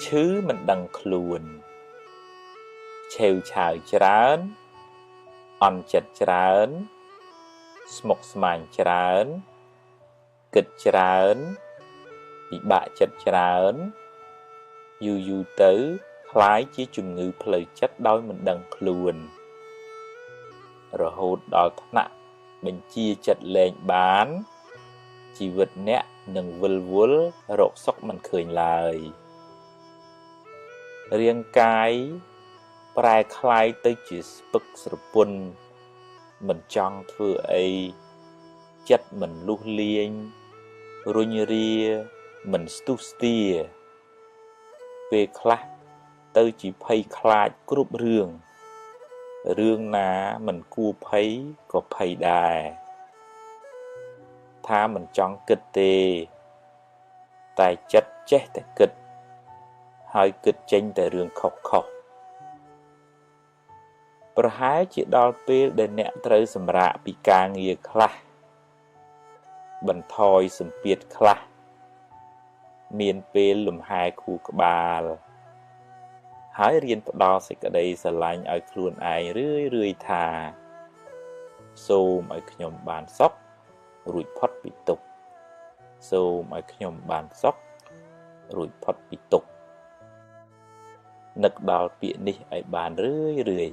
ឈឺមិនដឹងខ្លួនឆេវឆាវច្រើនអន់ចិត្តច្រើនស្មុគស្មាញច្រើនគិតច្រើនពិបាកចិត្តច្រើនយូរទៅคล้ายជាជំងឺផ្លូវចិត្តដោយមិនដឹងខ្លួនរហូតដល់ថ្នាក់បញ្ជាចិត្តលែងបានជីវិតអ្នកនឹងវិលវល់រកសុខមិនឃើញឡើយរាងកាយប្រែคล้ายទៅជាស្ពឹកស្រពន់មិនចង់ធ្វើអីចិត្តមិនលុះលាញរុញរាមិនស្ទុះស្ទាពេលខ្លះទៅជាភ័យខ្លាចគ្រប់រឿងណាមិនគួរភ័យក៏ភ័យដែរថាមិនចង់គិតទេតែចិត្តចេះតែគិតហើយគិតចេញតែរឿងខុសប្រហែលជាដល់ពេលដែលអ្នកត្រូវសម្រាកពីការងារខ្លះបន្ថយសម្ពាធខ្លះមានពេលលំហែខួរក្បាលហើយរៀនផ្ដល់សេចក្តីស្រឡាញ់ឲ្យខ្លួនឯងរឿយថាសូមឲ្យខ្ញុំបានសុខរួចផុតពីទុក្ខសូមឲ្យខ្ញុំបានសុខរួចផុតពីទុក្ខនឹកដល់ពាក្យនេះឲ្យបានរឿយ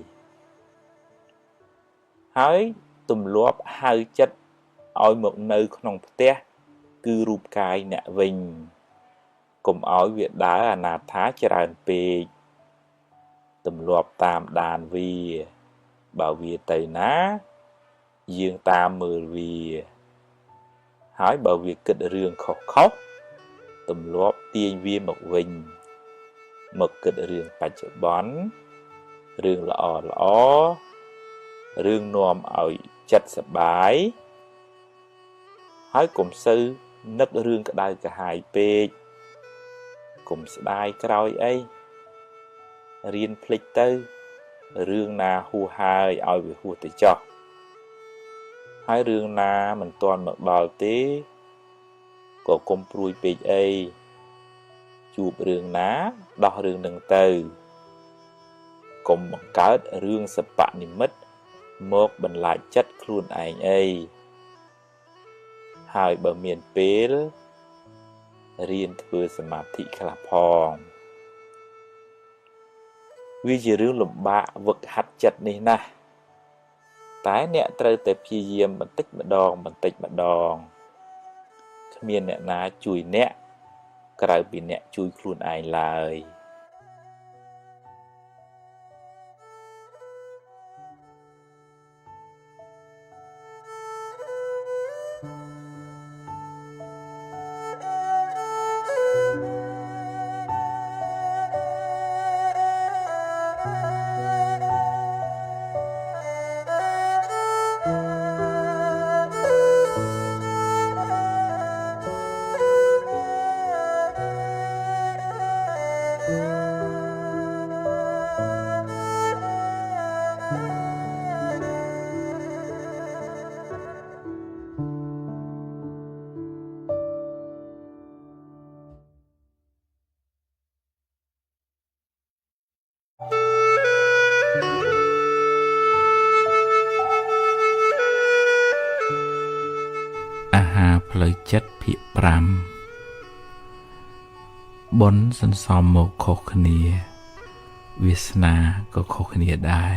ហើយទម្លាប់ហៅចិត្តឲ្យមកនៅក្នុងផ្ទះគឺរូបកាយអ្នកវិញកុំឲ្យវាដើរអនាថាច្រើនពេកទម្លាប់តាមដានវាបើវាទៅណាយើងតាមមើលវាហើយបើវាគិតរឿងខុសទម្លាប់ទាញវាមកវិញមកគិតរឿងបច្ចុប្បន្នរឿងល្អរឿងនាំឲ្យចិត្តសប្បាយហើយកុំសូវនឹករឿងក្តៅក្រហាយពេកកុំស្ដាយក្រោយអីរៀនភ្លេចទៅរឿងណាហួសហើយឲ្យវាហួសទៅចោះហើយរឿងណាមិនទាន់មកដល់ទេក៏កុំព្រួយពេកអីជួបរឿងណាដោះរឿងនឹងទៅកុំបង្កើតរឿងសបនិមិត្តមកបន្លាចចិត្តខ្លួនឯងអីហើយបើមានពេលរៀនធ្វើសមាធិខ្លះផងវាជារឿងលំបាកវឹកហាត់ចិត្តនេះណាស់តែអ្នកត្រូវតែព្យាយាមបន្តិចម្ដងគ្មានអ្នកណាជួយអ្នកក្រៅពីអ្នកជួយខ្លួនឯងឡើយអាហារផ្លូវចិត្តភាគ5បុណ្យសន្សំមកខុសគ្នាវាសនាក៏ខុសគ្នាដែរ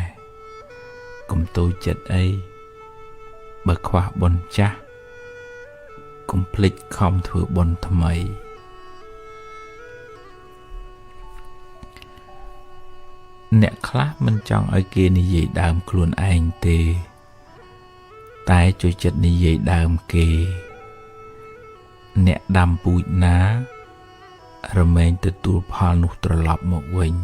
កុំតូចចិត្តអីបើខ្វះបុណ្យចាស់កុំភ្លេចខំធ្វើបុណ្យថ្មីអ្នកខ្លះមិនចង់ឲ្យគេនិយាយដើមខ្លួនឯងទេតែជួយចិត្តនិយាយដើមគេអ្នកដាំពូជណារមែងទទួលផលនោះត្រឡប់មកវិញ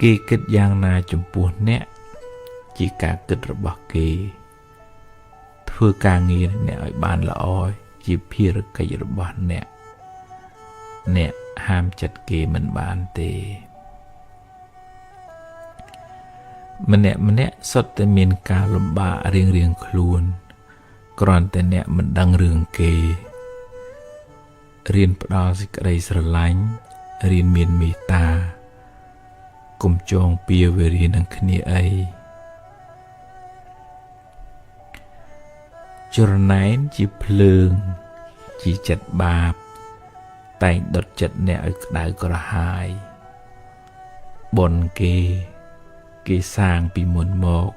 គេគិតយ៉ាងណាចំពោះអ្នកជាការគិតរបស់គេធ្វើការងារអ្នកឲ្យបានល្អជាភារកិច្ចរបស់អ្នកហាមចិត្តគេមិនបានទេម្នាក់សុទ្ធតែមានការលំបាករៀងខ្លួនគ្រាន់តែអ្នកមិនដឹងរឿងគេ រៀនផ្ដល់សេចក្តីស្រឡាញ់រៀនមានមេត្តាកុំចងពៀវេរានឹងគ្នាអីចរណែនជាភ្លើងជាចិត្តបាបតែងដុតចិត្តអ្នកឲ្យក្តៅក្រហាយបុណ្យគេសាងពីមុនមក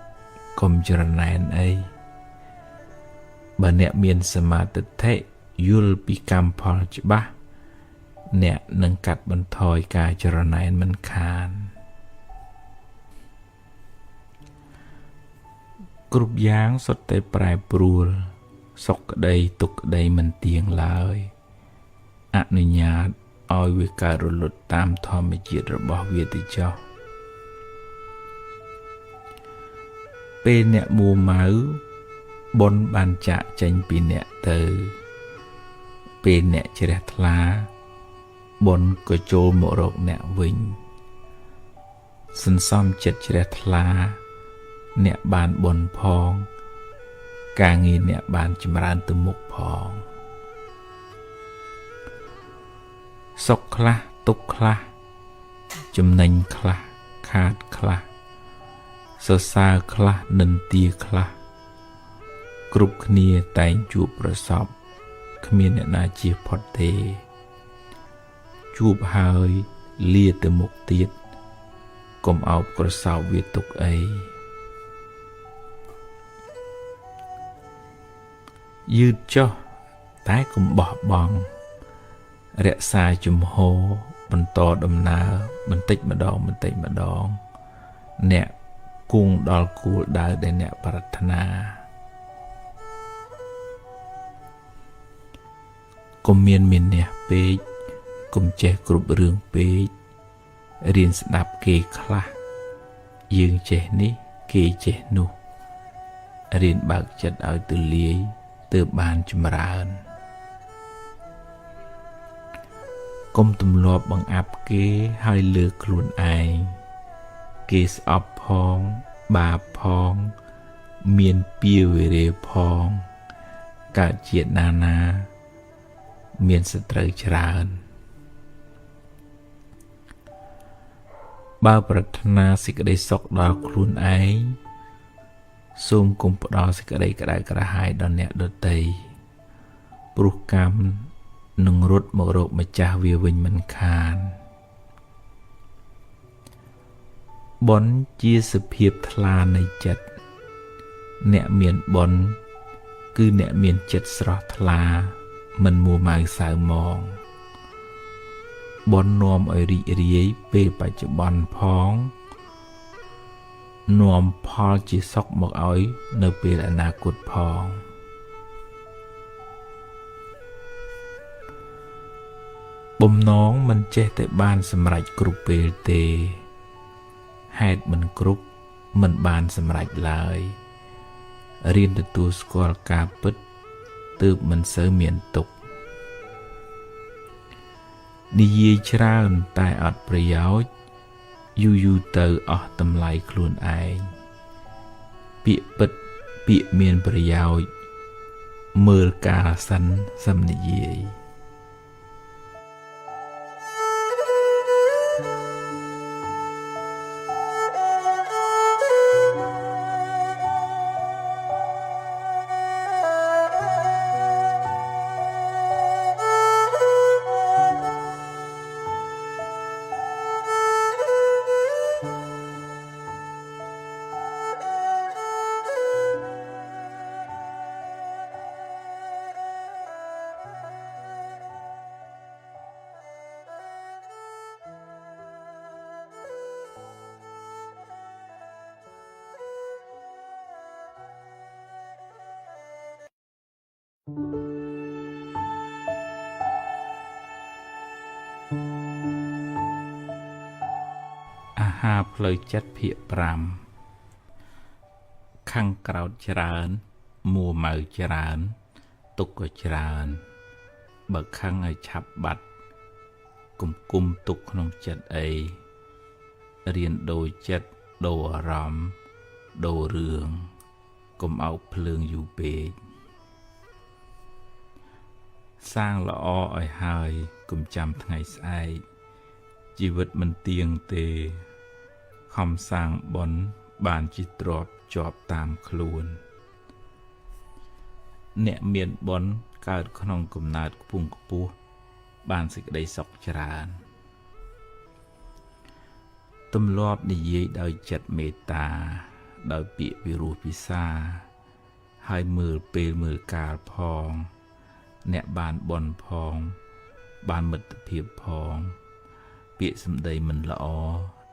កុំចរណែនអីបើអ្នកមានសមាធិយល់ពីកម្មផលច្បាស់អ្នកនឹងកាត់បន្ថយការចរណែនមិនខានគ្រប់យ៉ាងសុទ្ធតែប្រែប្រួលសុខក្តីទុក្ខក្តីមិនទៀងឡើយអនុញ្ញាតឲ្យវាកើតរលត់តាមធម្មជាតិរបស់វាទៅចុះពេលអ្នកមួម៉ៅបុណ្យបានចាក់ចេញពីអ្នកទៅពេលអ្នកជ្រះថ្លាបុណ្យក៏ចូលមករកអ្នកវិញសន្សំចិត្តជ្រះថ្លាអ្នកបានបុណ្យផងការងារអ្នកបានចម្រើនទៅមុខផងសុខខ្លះទុក្ខខ្លះចំណេញខ្លះខាតខ្លះសរសើរខ្លះនិន្ទាខ្លះគ្រប់គ្នាតែងជួបប្រសពគ្មានអ្នកណាជៀសផុតទេជួបហើយលាទៅមុខទៀតកុំអោបក្រសោបវាទុកអីយឺតចុះតែកុំបោះបង់រក្សាជំហរបន្តដំណើរបន្តិចម្ដងអ្នកគង់ដល់គោលដៅដែលអ្នកប្រាថ្នាកុំមានមានះពេកកុំចេះគ្រប់រឿងពេករៀនស្ដាប់គេខ្លះយើងចេះនេះគេចេះនោះរៀនបើកចិត្តឲ្យទូលាយទើបបានចម្រើនកុំទម្លាប់បង្អាប់គេហើយលើកខ្លួនឯងគេស្អប់ផងបាបផងមានពៀវេរាផងកើតជាតិណាមានសត្រូវច្រើនបើប្រាថ្នាសេចក្តីសុខដល់ខ្លួនឯងសូមកុំផ្ដល់សេចក្តីក្តៅក្រហាយដល់អ្នកដទៃព្រោះកម្មនឹងរត់មករកម្ចាស់វាវិញមិនខានបុណ្យជាសភាពថ្លានៃចិត្តអ្នកមានបុណ្យគឺអ្នកមានចិត្តស្រស់ថ្លាមិនមួម៉ៅសៅមងបុណ្យនាំឲ្យរីករាយពេលបច្ចុប្បន្នផងនាំផលជាសុខមកឲ្យនៅពេលអនាគតផងបំណងមិនចេះតែបានសម្រេចគ្រប់ពេលទេហេតុមិនគ្រប់មិនបានសម្រេចឡើយរៀនទទួលស្គាល់ការពិតទើបមិនសូវមានទុក្ខនិយាយច្រើនតែអត់ប្រយោជន៍យូរទៅអស់តម្លៃខ្លួនឯងពាក្យពិតពាក្យមានប្រយោជន៍មើលការសិនសំនិយាយអាហារផ្លូវចិត្តភាគ5ខាងក្រោតច្រើនមួម៉ៅច្រើនទុកក៏ច្រើនបើខឹងឲ្យឆាប់បាត់គុំទុកក្នុងចិត្តអីរៀនដូរចិត្តដូរអារម្មណ៍ដូររឿងកុំអោបភ្លើងយូរពេក សាងល្អឲ្យហើយកុំចាំថ្ងៃស្អែកជីវិតមិនទៀងទេខំសាងបុណ្យបានជាទ្រព្យជាប់តាមខ្លួនអ្នកមានបុណ្យកើតក្នុងកំណើតខ្ពង់ខ្ពស់បានសេចក្តីសុខច្រើនទម្លាប់និយាយដោយចិត្តមេត្តាដោយពាក្យពិរោះពិសាហើយមើលពេលមើលកាលផងអ្នកបានបុណ្យផងបានមិត្តភាពផងពាក្យសម្ដីមិនល្អ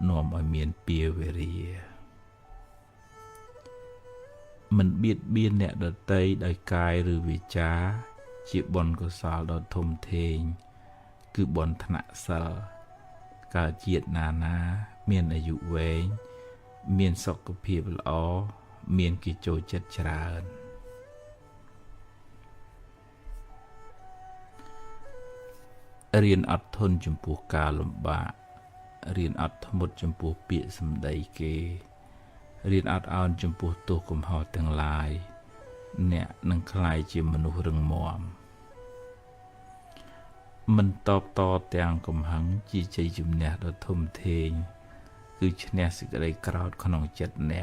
នាំឲ្យមានពៀវេរាមិនបៀតបៀនអ្នកដទៃដោយកាយឬវាចាជាបុណ្យកុសលដ៏ធំធេងគឺបុណ្យថ្នាក់សិលកើតជាតិណាមានអាយុវែងមានសុខភាពល្អមានគេចូលចិត្តច្រើនរៀនអត់ធន់ចំពោះការលំបាករៀនអត់ធ្មត់ចំពោះពាក្យសម្ដីគេរៀនអត់ឱនចំពោះទោសកំហុសទាំងឡាយអ្នកនឹងក្លាយជាមនុស្សរឹងមាំមិនតបតទាំងកំហឹងជាជ័យជំនះដ៏ធំធេងគឺឈ្នះសេចក្តីក្រោធក្នុងចិត្តអ្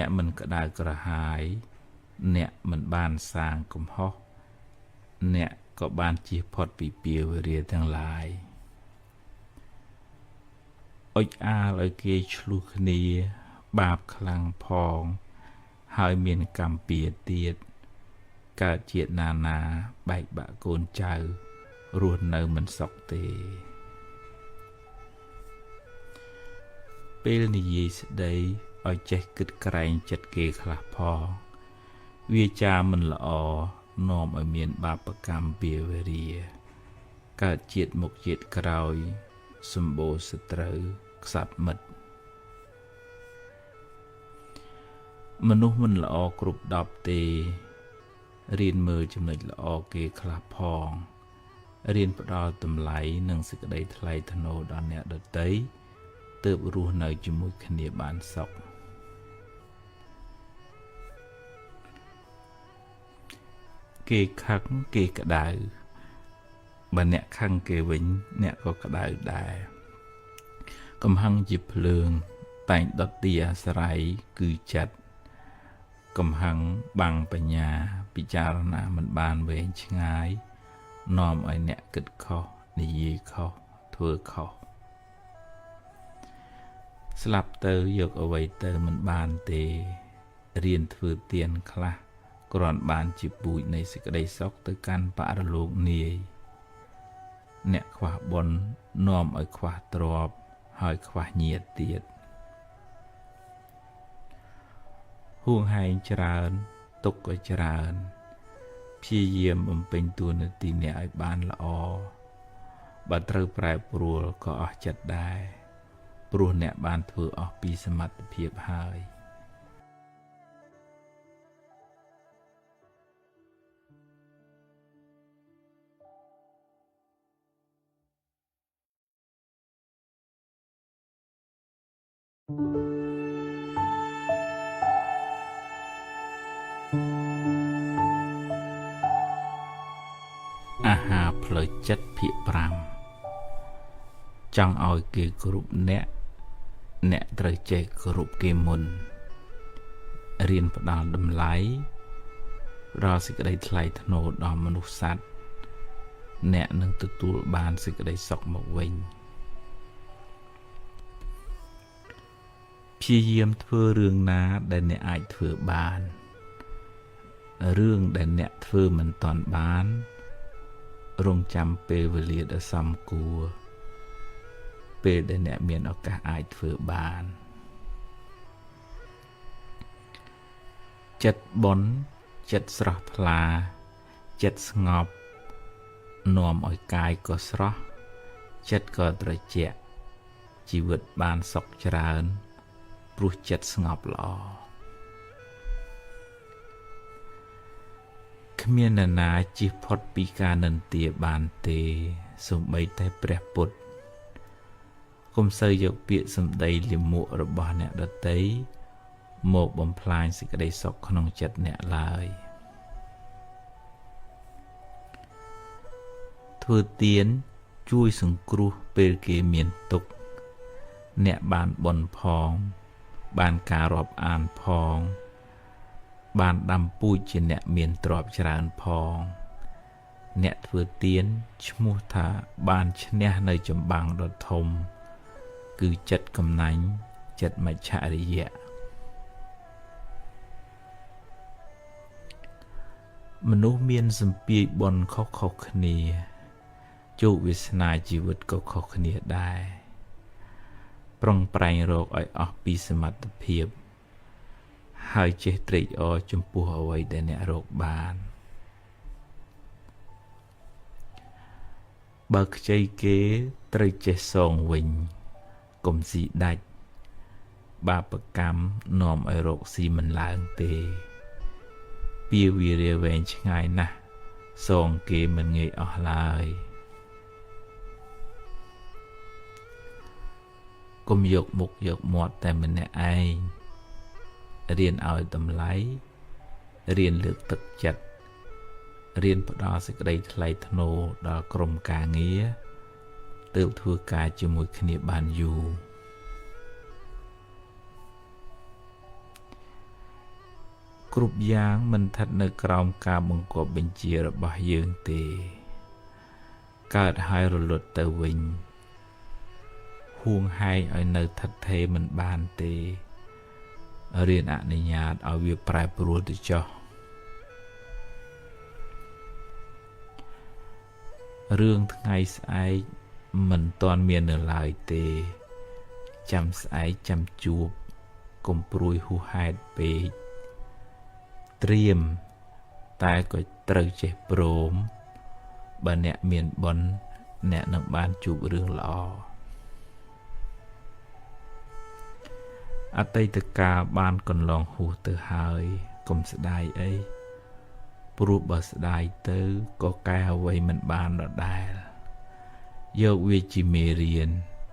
នកមិនក្តៅក្រហាយអ្នកមិនបានសាងកំហុសអ្នកក៏បានជៀសផុតពីពៀវេរាទាំងឡាយអុចអាលឲ្យគេឆ្លោះគ្នាបាបខ្លាំងផងហើយមានកម្មពៀទៀតកើតជាតិណាបែកបាក់កូនចៅរស់នៅមិនសុខទេពេលនិយាយស្ដីឲ្យចេះគិតក្រែងចិត្តគេខ្លះផងវាចាមិនល្អនាំឲ្យមានបាបកម្មពៀវេរាកើតជាតិមុខជាតិក្រោយសម្បូរសត្រូវខ្សត់មិត្តមនុស្សមិនល្អគ្រប់10ទេរៀនមើលចំណុចល្អគេខ្លះផងរៀនផ្ដល់តម្លៃនិងសេចក្តីថ្លៃថ្នូរដល់អ្នកដទៃទើបរស់នៅជាមួយគ្នាបានសុខគេខឹងគេក្តៅបើអ្នកខឹងគេវិញអ្នកក៏ក្តៅដែរកំហឹងជាភ្លើងតែងដុតទីអាស្រ័យគឺចិត្តកំហឹងបាំងបញ្ញាពិចារណាមិនបានវែងឆ្ងាយនាំឲ្យអ្នកគិតខុសនិយាយខុសធ្វើខុសស្លាប់ទៅយកអ្វីទៅមិនបានទេរៀនធ្វើទានខ្លះគ្រាន់បានជាពូជនៃសេចក្តីសុខទៅកាន់បរលោកនាយអ្នកខ្វះបុណ្យនាំឲ្យខ្វះទ្រព្យហើយខ្វះញាតិទៀតហួងហែងច្រើនទុកក៏ច្រើនព្យាយាមបំពេញតួនាទីអ្នកឲ្យបានល្អបើត្រូវប្រែប្រួលក៏អស់ចិត្តដែរព្រោះអ្នកបានធ្វើអស់ពីសមត្ថភាពហើយអាហារផ្លូវចិត្តភាគ5ចង់ឲ្យគេគោរពអ្នកត្រូវចេះគោរពគេមុនរៀនផ្ដល់តម្លៃផ្ដល់សេចក្តីថ្លៃថ្នូរដល់មនុស្សសត្វអ្នកនឹងទទួលបានសេចក្តីសុខមកវិញព្យាយាមធ្វើរឿងណាដែលអ្នកអាចធ្វើបានរឿងដែលអ្នកធ្វើមិនទាន់បានរងចាំពេលវេលាដ៏សមគួរពេលដែលអ្នកមានឱកាសអាចធ្វើបានចិត្តបុណ្យចិត្តស្រស់ថ្លាចិត្តស្ងប់នាំឲ្យកាយក៏ស្រស់ចិត្តក៏ត្រជាក់ជីវិតបានសុខច្រើនព្រោះចិត្តស្ងប់ល្អគ្មាននរណាជៀសផុតពីការនិន្ទាបានទេសូម្បីតែព្រះពុទ្ធកុំសូវយកពាក្យសម្ដីលាមករបស់អ្នកដទៃមកបំផ្លាញសេចក្តីសុខក្នុងចិត្តអ្នកឡើយ ធ្វើទានជួយសង្គ្រោះពេលគេមានទុក្ខអ្នកបានបុណ្យផងបានការរាប់អានផងបានដាំពូជជាអ្នកមានទ្រព្យច្រើនផងអ្នកធ្វើទានឈ្មោះថាបានឈ្នះនៅចម្បាំងដ៏ធំគឺចិត្តកំណាញ់ចិត្តមច្ឆរិយៈមនុស្សមានសម្ពាយបុណ្យខុសៗគ្នាជោគវាសនាជីវិតក៏ខុសគ្នាដែរប្រឹងប្រែងរកឲ្យអស់ពីសមត្ថភាពហើយចេះត្រេកអរចំពោះអ្វីដែលអ្នករកបានបើខ្ចីគេត្រូវចេះសងវិញកុំស៊ីដាច់បាបកម្មនាំឲ្យរកស៊ីមិនឡើងទេពាវារាវែងឆ្ងាយណាស់សងគេមិនងាយអស់ឡើយកុំយកមុខយកមាត់តែម្នាក់ឯងរៀនឲ្យតម្លៃរៀនលើកទឹកចិត្តរៀនផ្ដល់សេចក្តីថ្លៃថ្នូរដល់ក្រុមការងារទើបធ្វើការជាមួយគ្នាបានយូរគ្រប់យ៉ាងមិនស្ថិតនៅក្រោមការបង្គាប់បញ្ជារបស់យើងទេកើតហើយរលត់ទៅវិញហួងហែងឲ្យនៅស្ថិតថេរមិនបានទេរៀនអនុញ្ញាតឲ្យវាប្រែប្រួលទៅចុះរឿងថ្ងៃស្អែកមិនទាន់មាននៅឡើយទេចាំស្អែកចាំជួបកុំព្រួយហួសហេតុពេកត្រៀមតែក៏ត្រូវចេះព្រមបើអ្នកមានបុណ្យអ្នកនឹងបានជួបរឿងល្អអតីតកាលបានកន្លងហួសទៅហើយកុំស្ដាយអីព្រោះបើស្ដាយទៅក៏កែអ្វីមិនបានដដែលយកវាជាមេរៀន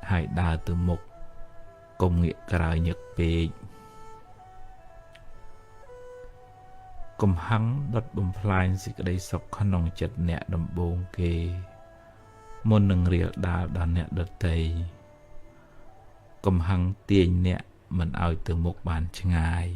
ហើយដើរទៅមុខកុំងាកក្រោយញឹកពេកកុំហឹងដុតបំផ្លាញសេចក្តីសុខក្នុងចិត្តអ្នកដំបូងគេមុននឹងរៀលដាលដល់អ្នកដទៃកុំហឹងទាញអ្នកមិនឲ្យទៅមុខបានឆ្ងាយ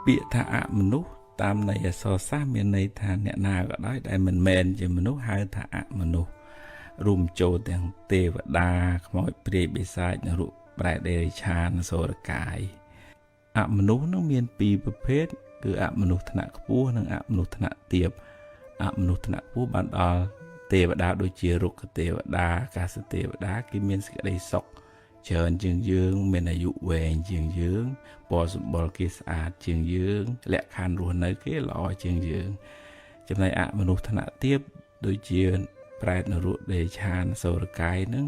ពាក្យថាអមនុស្សតាមន័យអក្សរសាស្ត្រមានន័យថាអ្នកណាក៏ដោយដែលមិនមែនជាមនុស្សហៅថាអមនុស្សរួមចូលទាំងទេវតាខ្មោចព្រាយបិសាចនរកប្រែតដេរិឆានសូរកាយអមនុស្សនឹងមានពីរប្រភេទគឺអមនុស្សថ្នាក់ខ្ពស់និងអមនុស្សថ្នាក់ទាបអមនុស្សថ្នាក់ខ្ពស់បានដល់ទេវតាដូចជារុក្ខទេវតាអាកាសទេវតាគេមានសេចក្តីសុខច្រើនជាងយើងមានអាយុវែងជាងយើងពណ៌សម្បុរគេស្អាតជាងយើងលក្ខខណ្ឌរស់នៅគេល្អជាងយើងចំណែកអមនុស្សថ្នាក់ទាបដូចជាប្រែតនរកដេឆានសូរកាយនឹង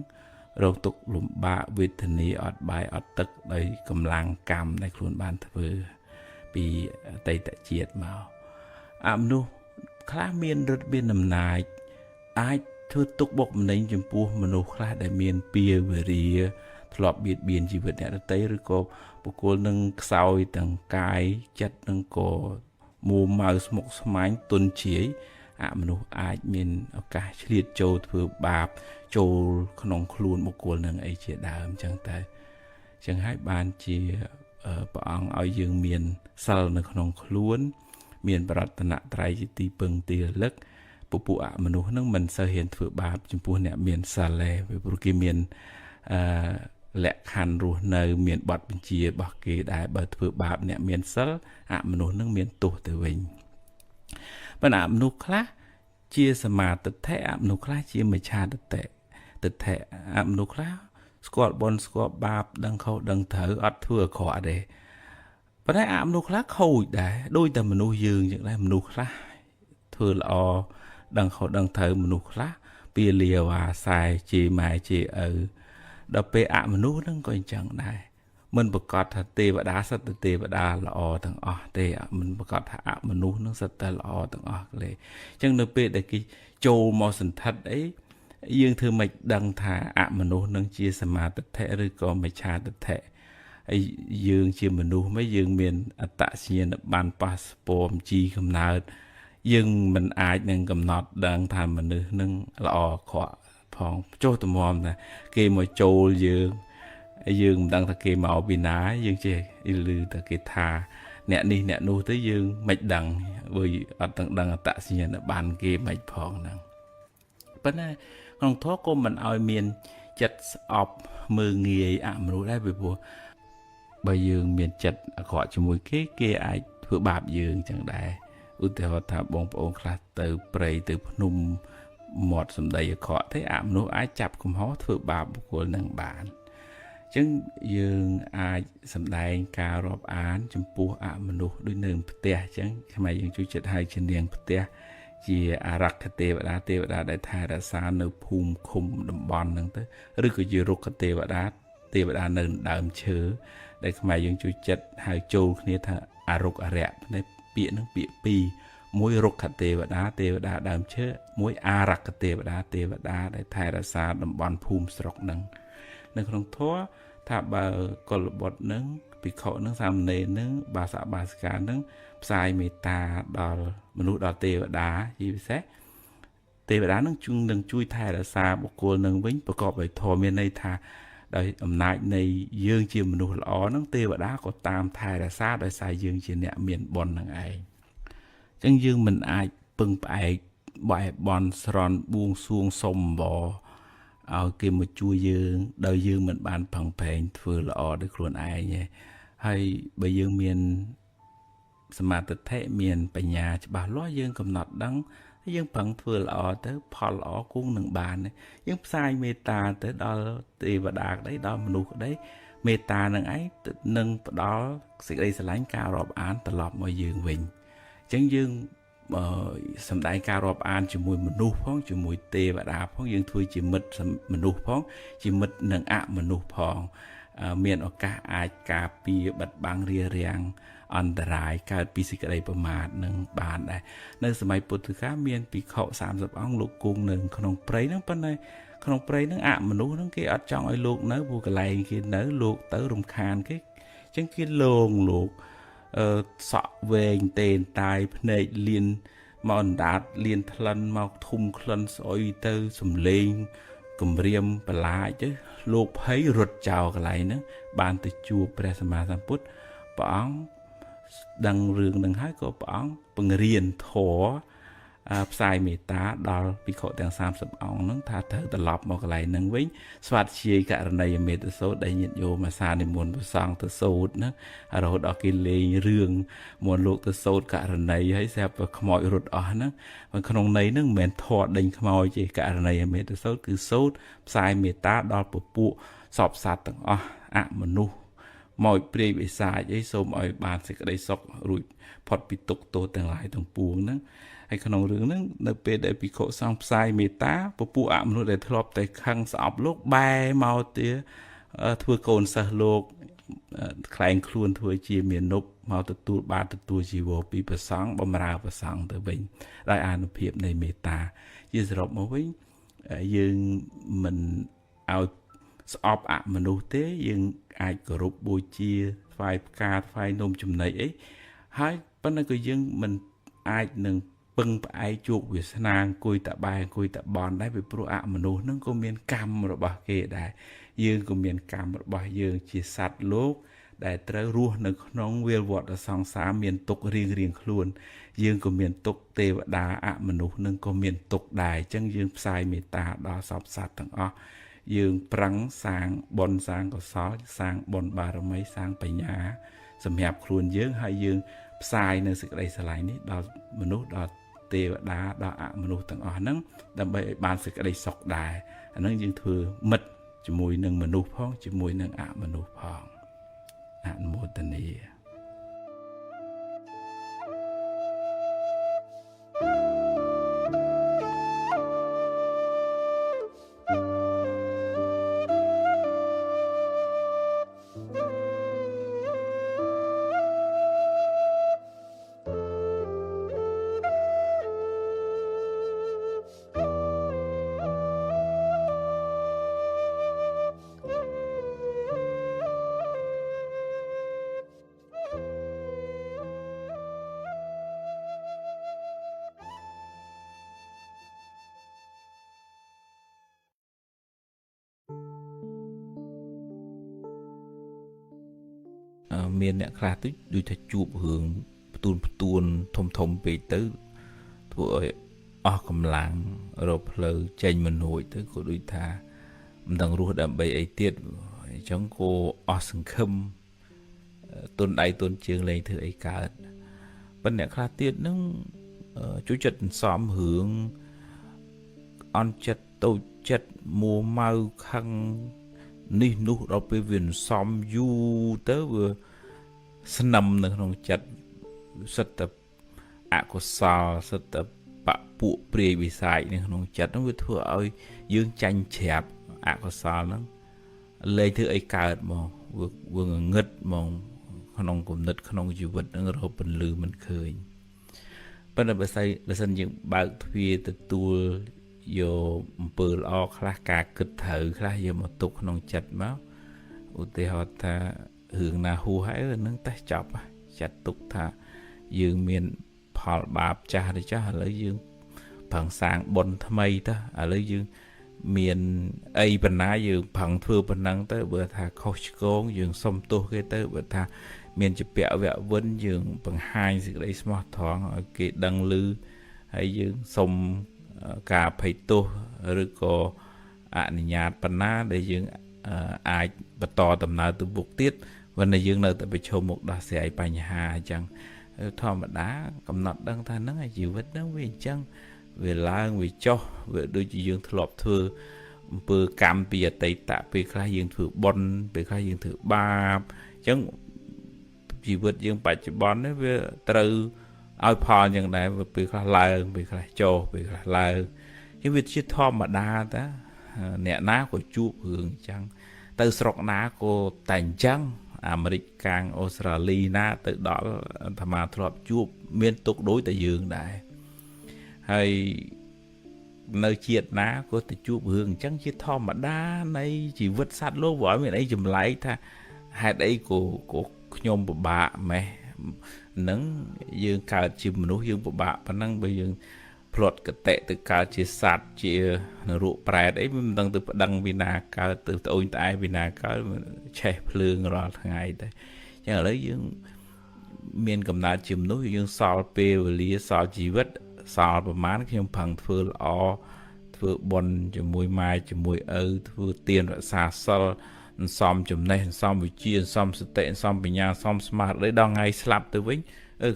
រងទុក្ខលំបាកវេទនាអត់បាយអត់ទឹកដោយកម្លាំងកម្មដែលខ្លួនបានធ្វើពីអតីតជាតិមកអមនុស្សខ្លះមានឫទ្ធិមានអំណាចអាចធ្វើទុកបុកម្នេញចំពោះមនុស្សខ្លះដែលមានពៀរវេរាធ្លាប់បៀតបៀនជីវិតអ្នកដទៃឬក៏បុគ្គលនឹងខ្សោយទាំងកាយចិត្តនឹងក៏មួម៉ៅស្មុគស្មាញទុនជាយអមនុស្សអាចមានឱកាសឆ្លៀតចូលធ្វើបាបចូលក្នុងខ្លួនបុគ្គលនឹងអីជាដើមអញ្ចឹងតែអញ្ចឹងហើយបានជាព្រះអង្គឲ្យយើងមានសិលនៅក្នុងខ្លួនមានបរតនត្រ័យជាទីពឹងទីរលឹកពួកអមនុស្សនឹងមិនសូវហ៊ានធ្វើបាបចំពោះអ្នកមានសិលទេព្រោះគេមានលក្ខខណ្ឌរស់នៅមានបទបញ្ជារបស់គេដែរបើធ្វើបាបអ្នកមានសិលអមនុស្សនឹងមានទោសទៅវិញប៉ុន្តែអមនុស្សខ្លះជាសមាទិដ្ឋិអមនុស្សខ្លះជាមិច្ឆាទិដ្ឋិអមនុស្សខ្លះស្គាល់បុណ្យស្គាល់បាបដឹងខុសដឹងត្រូវអត់ធ្វើអាក្រក់ទេប៉ុន្តែអមនុស្សខ្លះខូចដែរដូចតែមនុស្សយើងចឹងដែរមនុស្សខ្លះធ្វើល្អដឹងខុសដឹងត្រូវមនុស្សខ្លះពាលាវ៉ាសែជេរម៉ែជេរឪដល់ពេលអមនុស្សហ្នឹងក៏អញ្ចឹងដែរមិនប្រកាសថាទេវតាសិតតែទេវតាល្អទាំងអស់ទេមិនប្រកាសថាអមនុស្សហ្នឹងសិតតែល្អទាំងអស់ទេអញ្ចឹងនៅពេលដែលគេចូលមកសន្ធិដ្ឋអីយើងធ្វើមិនដឹងថាអមនុស្សនឹងជាសមាទិដ្ឋិឬក៏មិច្ឆាទិដ្ឋិ ហើយយើងជាមនុស្សមិនយើងមានអត្តសញ្ញាណប័ណ្ណប៉ាសពតជីកំណើតយើងមិនអាចនឹងកំណត់ដឹងថាមនុស្សនឹងល្អអាក្រក់ផងចុះតម្រាំថាគេមកចូលយើងមិនដឹងថាគេមកពីណាយើងចេះឮតែគេថាអ្នកនេះអ្នកនោះទៅយើងមិនដឹងបើអត់ដឹងអត្តសញ្ញាណប័ណ្ណគេមិនផងហ្នឹងប៉ុន្តែក្នុងធម៌ក៏មិនឲ្យមានចិត្តស្អប់មើងងាយអមនុស្សដែរពីព្រោះបើយើងមានចិត្តអាក្រក់ជាមួយគេអាចធ្វើបាបយើងចឹងដែរឧទាហរណ៍ថាបងប្អូនខ្លះទៅព្រៃទៅភ្នំមាត់សម្ដីអាក្រក់ទេអមនុស្សអាចចាប់កំហុសធ្វើបាបបុគ្គលនឹងបានអញ្ចឹងយើងអាចសម្ដែងការរាប់អានចំពោះអមនុស្សដូចនៅផ្ទះអញ្ចឹងខ្មែរយើងជួយចិត្តហៅជានាងផ្ទះជាអារក្ខទេវតាដែលថែរក្សានៅភូមិឃុំតំបន់ហ្នឹងទៅឬក៏ជារុក្ខទេវតានៅដើមឈើដែលខ្មែរយើងជួយចិត្តហៅចូលគ្នាថាអរុក្ខអរិយពាក្យហ្នឹងពាក្យពីរមួយរុក្ខទេវតាដើមឈើមួយអារក្ខទេវតាដែលថែរក្សាតំបន់ភូមិស្រុកហ្នឹងនៅក្នុងធម៌ថាបើកុលបុត្រនឹងភិក្ខុនឹងសាមណេរនឹងបាសកបាសិកានឹងផ្សាយមេត្តាដល់មនុស្សដល់ទេវតាជាពិសេសទេវតានឹងជួយថែរក្សាបុគ្គលនឹងវិញប្រកបដោយធម៌មានន័យថាដោយអំណាចនៃយើងជាមនុស្សល្អនឹងទេវតាក៏តាមថែរក្សាដោយសារយើងជាអ្នកមានបុណ្យនឹងឯងអញ្ចឹងយើងមិនអាចពឹងផ្អែកបែបន់ស្រន់បួងសួងសុំបឲ្យគេមកជួយយើងដោយយើងមិនបានផឹងប្រែងធ្វើល្អដោយខ្លួនឯងទេហើយបើយើងមានសមាធិមានបញ្ញាច្បាស់លាស់យើងកំណត់ដឹងយើងប្រឹងធ្វើល្អទៅផលល្អគង់នឹងបានយើងផ្សាយមេត្តាទៅដល់ទេវតាក្តីដល់មនុស្សក្តីមេត្តានឹងឯងនឹងផ្ដល់សេចក្តីស្រឡាញ់ការរាប់អានត្រឡប់មកយើងវិញអញ្ចឹងយើងសម្ដែងការរាប់អានជាមួយមនុស្សផងជាមួយទេវតាផងយើងធ្វើជាមិត្តមនុស្សផងជាមិត្តនឹងអមនុស្សផងមានឱកាសអាចការពារបិទបាំងរារាំងអន្តរាយកើតពីសេចក្តីប្រមាទនឹងបានដែរនៅសម័យពុទ្ធកាលមានភិក្ខុ30អង្គលោកគង់នៅក្នុងព្រៃហ្នឹងប៉ុន្តែក្នុងព្រៃហ្នឹងអមនុស្សហ្នឹងគេអត់ចង់ឲ្យលោកនៅព្រោះកន្លែងគេនៅលោកទៅរំខានគេអញ្ចឹងគេលងលោកសក់វែងតេនតាយភ្នែកលៀនមកអណ្ដាតលៀនថ្លិនមកធុំក្លិនស្អុយទៅសំលេងគម្រាមបលាចទៅលោកភ័យរត់ចោលកន្លែងហ្នឹងបានទៅជួបព្រះសម្មាសម្ពុទ្ធព្រះអង្គដឹងរឿងនឹងហើយក៏ព្រះអង្គបង្រៀនធម៌ផ្សាយមេត្តាដល់ភិក្ខុទាំង30អង្គហ្នឹងថាត្រូវត្រឡប់មកកន្លែងហ្នឹងវិញស្វាធ្យាយករណីមេត្តាសូត្រដែលញាតិញោមអាសានិមន្តព្រះសង្ឃទៅសូត្រហ្នឹងរហូតដល់គេលេងរឿងមុនលោកទៅសូត្រករណីហើយស្រាប់តែខ្មោចរត់អស់ហ្នឹងក្នុងន័យហ្នឹងមិនមែនធម៌ដេញខ្មោចទេករណីមេត្តាសូត្រគឺសូត្រផ្សាយមេត្តាដល់ពពួកសពសត្វទាំងអស់អមនុស្សមកព្រាយវិសាចអីសូមឲ្យបានសេចក្តីសុខរួចផុតពីទុក្ខទោសទាំងឡាយទាំងពួងហ្នឹងហើយក្នុងរឿងហ្នឹងនៅពេលដែលភិក្ខុសង្ឃផ្សាយមេត្តាពពួកអមនុស្សដែលធ្លាប់តែខឹងស្អប់លោកបែរមកទៀតធ្វើកូនសិស្សលោកខ្លែងខ្លួនធ្វើជាមានុបមកទទួលបានទទួលជីវរពីព្រះសង្ឃបំរើព្រះសង្ឃទៅវិញដោយអានុភាពនៃមេត្តាជាសរុបមកវិញយើងមិនឲ្យស្អប់អមនុស្សទេយើងអាចគោរពបូជាថ្វាយផ្កាថ្វាយនំចំណីអីហើយប៉ុន្តែក៏យើងមិនអាចនឹងពឹងផ្អែកជោគវាសនាអង្គុយតបែអង្គុយតបនដែរពីព្រោះអមនុស្សហ្នឹងក៏មានកម្មរបស់គេដែរយើងក៏មានកម្មរបស់យើងជាសត្វលោកដែលត្រូវរស់នៅក្នុងវាលវដ្តសង្សារមានទុក្ខរៀងខ្លួនយើងក៏មានទុក្ខទេវតាអមនុស្សនឹងក៏មានទុក្ខដែរអញ្ចឹងយើងផ្សាយមេត្តាដល់សពសត្វទាំងអស់យើងប្រឹងសាងបុណ្យសាងកុសលសាងបុណ្យបារមីសាងបញ្ញាសម្រាប់ខ្លួនយើងហើយយើងផ្សាយនៅសេចក្តីស្រឡាញ់នេះដល់មនុស្សដល់ទេវតាដល់អមនុស្សទាំងអស់ហ្នឹងដើម្បីឲ្យបានសេចក្តីសុខដែរអាហ្នឹងយើងធ្វើមិត្តជាមួយនឹងមនុស្សផងជាមួយនឹងអមនុស្សផងអនុមោទនា មានអ្នកខ្លះទៅដូចថាជួបរឿងផ្ទួនធំពេកទៅធ្វើឲ្យអស់កម្លាំងរកផ្លូវចេញមិនរួចទៅក៏ដូចថាមិនដឹងរស់ដើម្បីអីទៀតអញ្ចឹងក៏អស់សង្ឃឹមទុនដៃទុនជើងលែងធ្វើអីកើតប៉ុន្តែអ្នកខ្លះទៀតហ្នឹងជួយចិត្តសំរឿងអន់ចិត្តតូចចិត្តមួម៉ៅខឹងនេះនោះដល់ពេលវាសំយូរទៅវាស្នឹមនៅក្នុងចិត្តសិតតែអកុសលសិតតែបពួកព្រាយវិសាចនៅក្នុងចិត្តហ្នឹងវាធ្វើឲ្យយើងចាញ់ច្រាបអកុសលហ្នឹងលែងធ្វើអីកើតមកវាងងឹតមកក្នុងគំនិតក្នុងជីវិតហ្នឹងរហូតពន្លឺមិនឃើញប៉ុន្តែបើសិនយើងបើកទ្វារទទួលយកអំពើល្អខ្លះការគិតត្រូវខ្លះយកមកទុកក្នុងចិត្តមកឧទាហរណ៍ថារឿងណាហួសហើយហ្នឹងតែចប់ចាត់ទុកថាយើងមានផលបាបចាស់ឬចាស់ឥឡូវយើងប្រឹងសាងបុណ្យថ្មីទៅឥឡូវយើងមានអីបណ្ណាយើងប្រឹងធ្វើប៉ុណ្ណឹងទៅបើថាខុសឆ្គងយើងសុំទោសគេទៅបើថាមានជាពាក់វៈវិនយើងបង្ហាញសេចក្តីស្មោះត្រង់ឲ្យគេដឹងឮហើយយើងសុំការអភ័យទោសឬក៏អនុញ្ញាតបណ្ណាដែលយើងអាចបន្តដំណើរទៅមុខទៀតwhen យើងនៅតែប្រឈមមុខដោះស្រាយបញ្ហាអញ្ចឹងធម្មតាកំណត់ដឹងថាហ្នឹងជីវិតហ្នឹងវាអញ្ចឹងវាឡើងវាចុះវាដូចជាយើងធ្លាប់ធ្វើអំពើកម្មពីអតីតពេលខ្លះយើងធ្វើបុណ្យពេលខ្លះយើងធ្វើបាបអញ្ចឹងជីវិតយើងបច្ចុប្បន្ននេះវាត្រូវឲ្យផលយ៉ាងដែរពេលខ្លះឡើងពេលខ្លះចុះពេលខ្លះឡើងជាវាជាធម្មតាតាអ្នកណាក៏ជួបរឿងអញ្ចឹងទៅស្រុកណាក៏តែអញ្ចឹងអាមេរិកកាំងអូស្ត្រាលីណាទៅដល់អាត្មាធ្លាប់ជួបមានទុកដូចតែយើងដែរហើយនៅជាតិណាក៏ទៅជួបរឿងអញ្ចឹងជាធម្មតានៃជីវិតសត្វលោកវាមានអីចម្លែកថាហេតុអីក៏ខ្ញុំពិបាកម៉េះហ្នឹងយើងកើតជាមនុស្សយើងពិបាកប៉ុណ្ណឹងបើយើងផ្លត់កតិទៅកើតជាសត្វជានរកប្រែតអីមិនដឹងទៅប្តឹងវិណាកើតទៅត្អូញត្អែវិណាកើតឆេះភ្លើងរាល់ថ្ងៃតែអញ្ចឹងឥឡូវយើងមានកំណើតជាមនុស្សយើងសល់ពេលវេលាសល់ជីវិតសល់ប្រហែលខ្ញុំប្រឹងធ្វើល្អធ្វើបុណ្យជាមួយម៉ែជាមួយឪធ្វើទានរក្សាសិលសំចំណេះសំវិជ្ជាសំសតិសំបញ្ញាសំស្មារតីដល់ថ្ងៃស្លាប់ទៅវិញ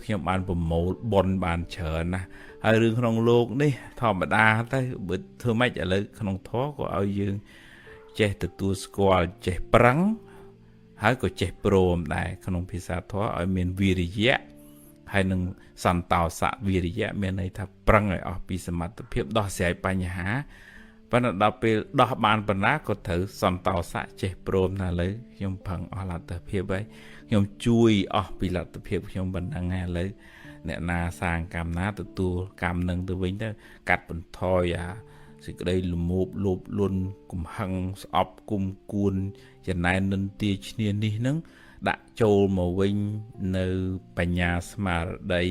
ខ្ញុំបានប្រមូលបុណ្យបានច្រើនណាស់ហើយរឿងក្នុងលោកនេះធម្មតាទៅបើធ្វើម៉េចឥឡូវក្នុងធម៌ក៏ឲ្យយើងចេះទទួលស្គាល់ចេះប្រឹងហើយក៏ចេះព្រមដែរក្នុងភាសាធម៌ឲ្យមានវិរិយៈហើយនឹងសន្តោសៈវិរិយៈមានន័យថាប្រឹងឲ្យអស់ពីសមត្ថភាពដោះស្រាយបញ្ហាប៉ុន្តែដល់ពេលដោះបានបណ្ណាក៏ត្រូវសន្តោសៈចេះព្រមថាឥឡូវខ្ញុំប្រឹងអស់លទ្ធភាពហើយខ្ញុំជួយអស់ពីលទ្ធភាពខ្ញុំប៉ុណ្ណឹងហើយឥឡូវអ្នកណាសាងកម្មណាទទួលកម្មនឹងទៅវិញទៅកាត់បន្ថយអាសេចក្តីលមោបលោភលន់កំហឹងស្អប់គុំគួនចំណែននិន្ទាឈ្នានេះនឹងដាក់ចូលមកវិញនៅបញ្ញាស្មារតី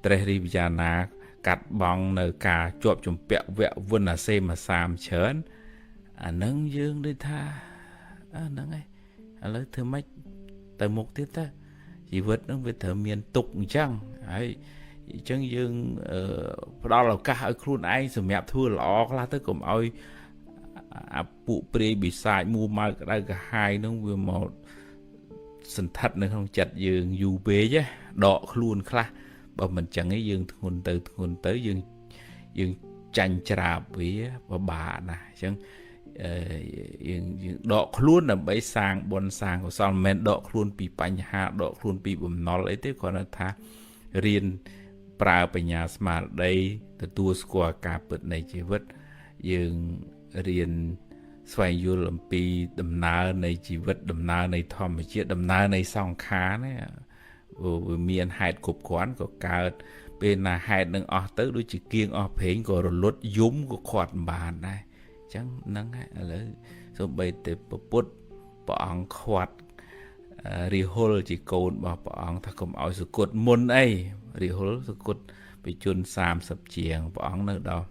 ត្រេះរិះពិចារណាកាត់បងនៅការជាប់ជំពាក់វៈវិនអាសេមសាមច្រើនអានឹងយើងដូចថាហ្នឹងឯងឥឡូវធ្វើម៉េចទៅមុខទៀតទៅជីវិតហ្នឹងវាត្រូវមានទុកអញ្ចឹងហើយអញ្ចឹងយើងផ្ដល់ឱកាសឲ្យខ្លួនឯងសម្រាប់ធ្វើល្អខ្លះទៅកុំឲ្យអាពួកព្រាយបិសាចមួម៉ៅក្តៅក្រហាយហ្នឹងវាមកសន្ធិដ្ឋនៅក្នុងចិត្តយើងយូរពេកដកខ្លួនខ្លះបើមិនចឹងឯងយើងធ្ងន់ទៅយើងចាញ់ច្រាបវាពិបាកណាស់អញ្ចឹងយើងដកខ្លួនដើម្បីសាងបុណ្យសាងកុសលមិនមែនដកខ្លួនពីបញ្ហាដកខ្លួនពីបំណុលអីទេគ្រាន់តែថារៀនប្រើបញ្ញាស្មារតីទទួលស្គាល់ការពិតនៃជីវិតយើងរៀនស្វែងយល់អំពីដំណើរនៃជីវិតដំណើរនៃធម្មជាតិដំណើរនៃសង្ខារនេះវាមានហេតុគ្រប់គ្រាន់ក៏កើតពេលណាហេតុនឹងអស់ទៅដូចជាគៀងអស់ប្រេងក៏រលត់យំក៏ខាត់មិនបានដែរអញ្ចឹងហ្នឹងហើយឥឡូវសូម្បីតែពុទ្ធព្រះអង្គខាត់រិហុលជាកូនរបស់ព្រះអង្គថាកុំឲ្យសគត់មុនអីរិហុលសគត់បច្ចុប្បន្ន30ជាងព្រះអង្គនៅដល់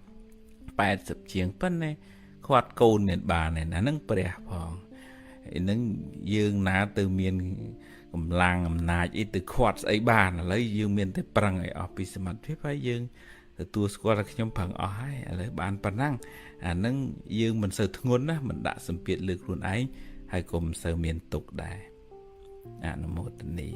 80ជាងប៉ុន្តែខាត់កូនមានបានណាហ្នឹងព្រះផងហ្នឹងយើងណាទៅមាន កម្លាំងអំណាចអីទៅខាត់ស្អីបានឥឡូវយើងមានតែប្រឹងឲ្យអស់ពីសមត្ថភាពហើយយើងទទួលស្គាល់ថាខ្ញុំប្រឹងអស់ហើយឥឡូវបានប៉ុណ្ណឹងអាហ្នឹងយើងមិនសូវធ្ងន់ណាមិនដាក់សម្ពាធលើខ្លួនឯងហើយក៏មិនសូវមានទុកដែរអនុមោទនា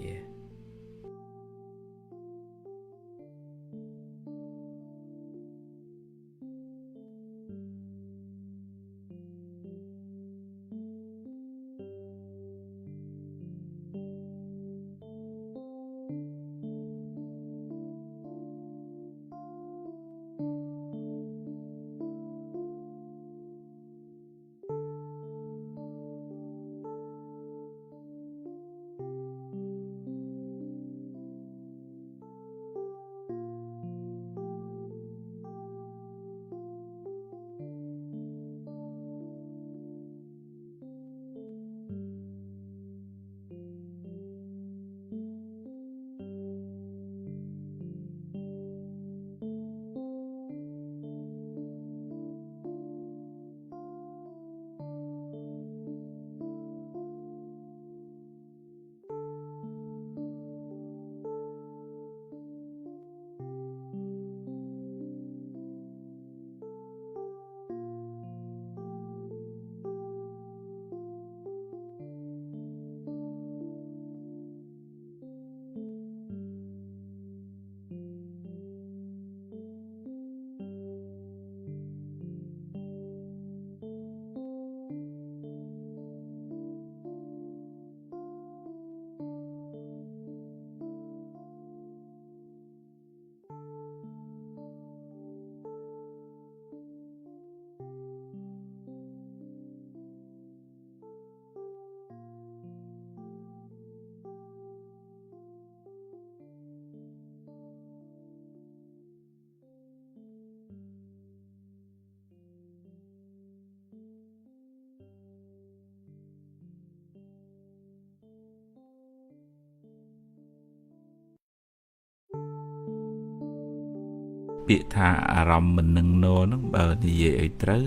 ពាក្យថាអារម្មណ៍មិននឹងណូហ្នឹងបើនិយាយឲ្យត្រូវ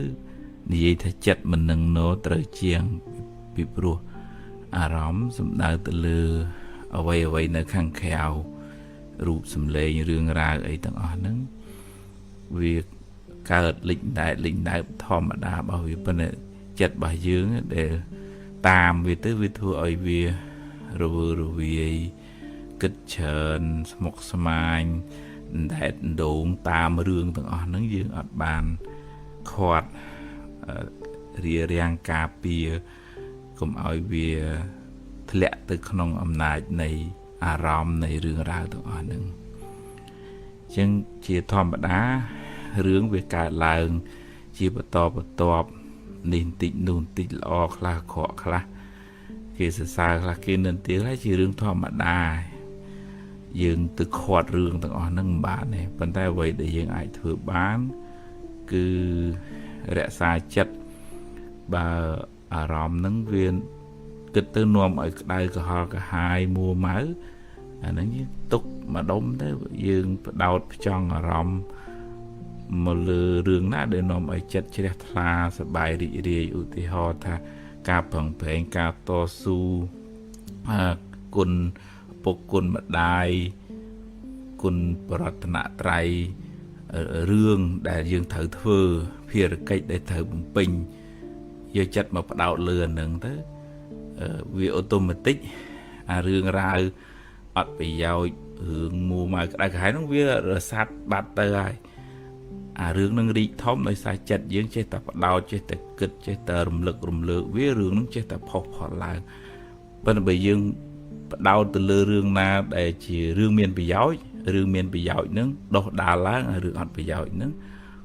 និយាយថាចិត្តមិននឹងណូត្រូវជាងពីព្រោះអារម្មណ៍សំដៅទៅលើអ្វីនៅខាងក្រៅរូបសម្លេងរឿងរ៉ាវអីទាំងអស់ហ្នឹងវាកើតលេចដែកធម្មតារបស់វាប៉ុន្តែចិត្តរបស់យើងដែលតាមវាទៅវាធ្វើឲ្យវារវើរវាយគិតច្រើនស្មុគស្មាញដែតដងតាមរឿងទាំងអស់ហ្នឹងយើងអត់បានខាត់រារាំងការពារកុំឲ្យវាធ្លាក់ទៅក្នុងអំណាចនៃអារម្មណ៍នៃរឿងរ៉ាវទាំងអស់ហ្នឹងអញ្ចឹងជាធម្មតារឿងវាកើតឡើងជាបន្តបន្ទាប់នេះបន្តិចនោះបន្តិចល្អខ្លះខកខ្លះគេសរសើរខ្លះគេនិន្ទាហើយជារឿងធម្មតាយើងទៅខាត់រឿងទាំងអស់ហ្នឹងមិនបានទេប៉ុន្តែអ្វីដែលយើងអាចធ្វើបានគឺរក្សាចិត្តបើអារម្មណ៍ហ្នឹងវាគិតទៅនាំឲ្យក្តៅក្រហល់ក្រហាយមួម៉ៅអាហ្នឹងយើងទុកម្ដុំទៅយើងបដោតផ្ចង់អារម្មណ៍មកលើរឿងណាដែលនាំឲ្យចិត្តជ្រះថ្លាសប្បាយរីករាយឧទាហរណ៍ថាការប្រឹងប្រែងការតស៊ូគុណពុកគុណម្ដាយគុណបរតនត្រ័យរឿងដែលយើងត្រូវធ្វើភារកិច្ចដែលត្រូវបំពេញយកចិត្តមកបដោតលើអានឹងទៅវាអូតូម៉ាទិកអារឿងរ៉ាវអត់ប្រយោជន៍រឿងមួម៉ៅក្តៅក្រហាយហ្នឹងវារសាត់បាត់ទៅហើយអារឿងនឹងរីកធំដោយសារចិត្តយើងចេះតែបដោតចេះតែគិតចេះតែរំលឹករំលើកវារឿងនឹងចេះតែផុសផុលឡើងប៉ុន្តែបើយើងបដោតទៅលើរឿងណាដែលជារឿងមានប្រយោជន៍រឿងមានប្រយោជន៍ហ្នឹងដោះដាលឡើងហើយរឿងអត់ប្រយោជន៍ហ្នឹង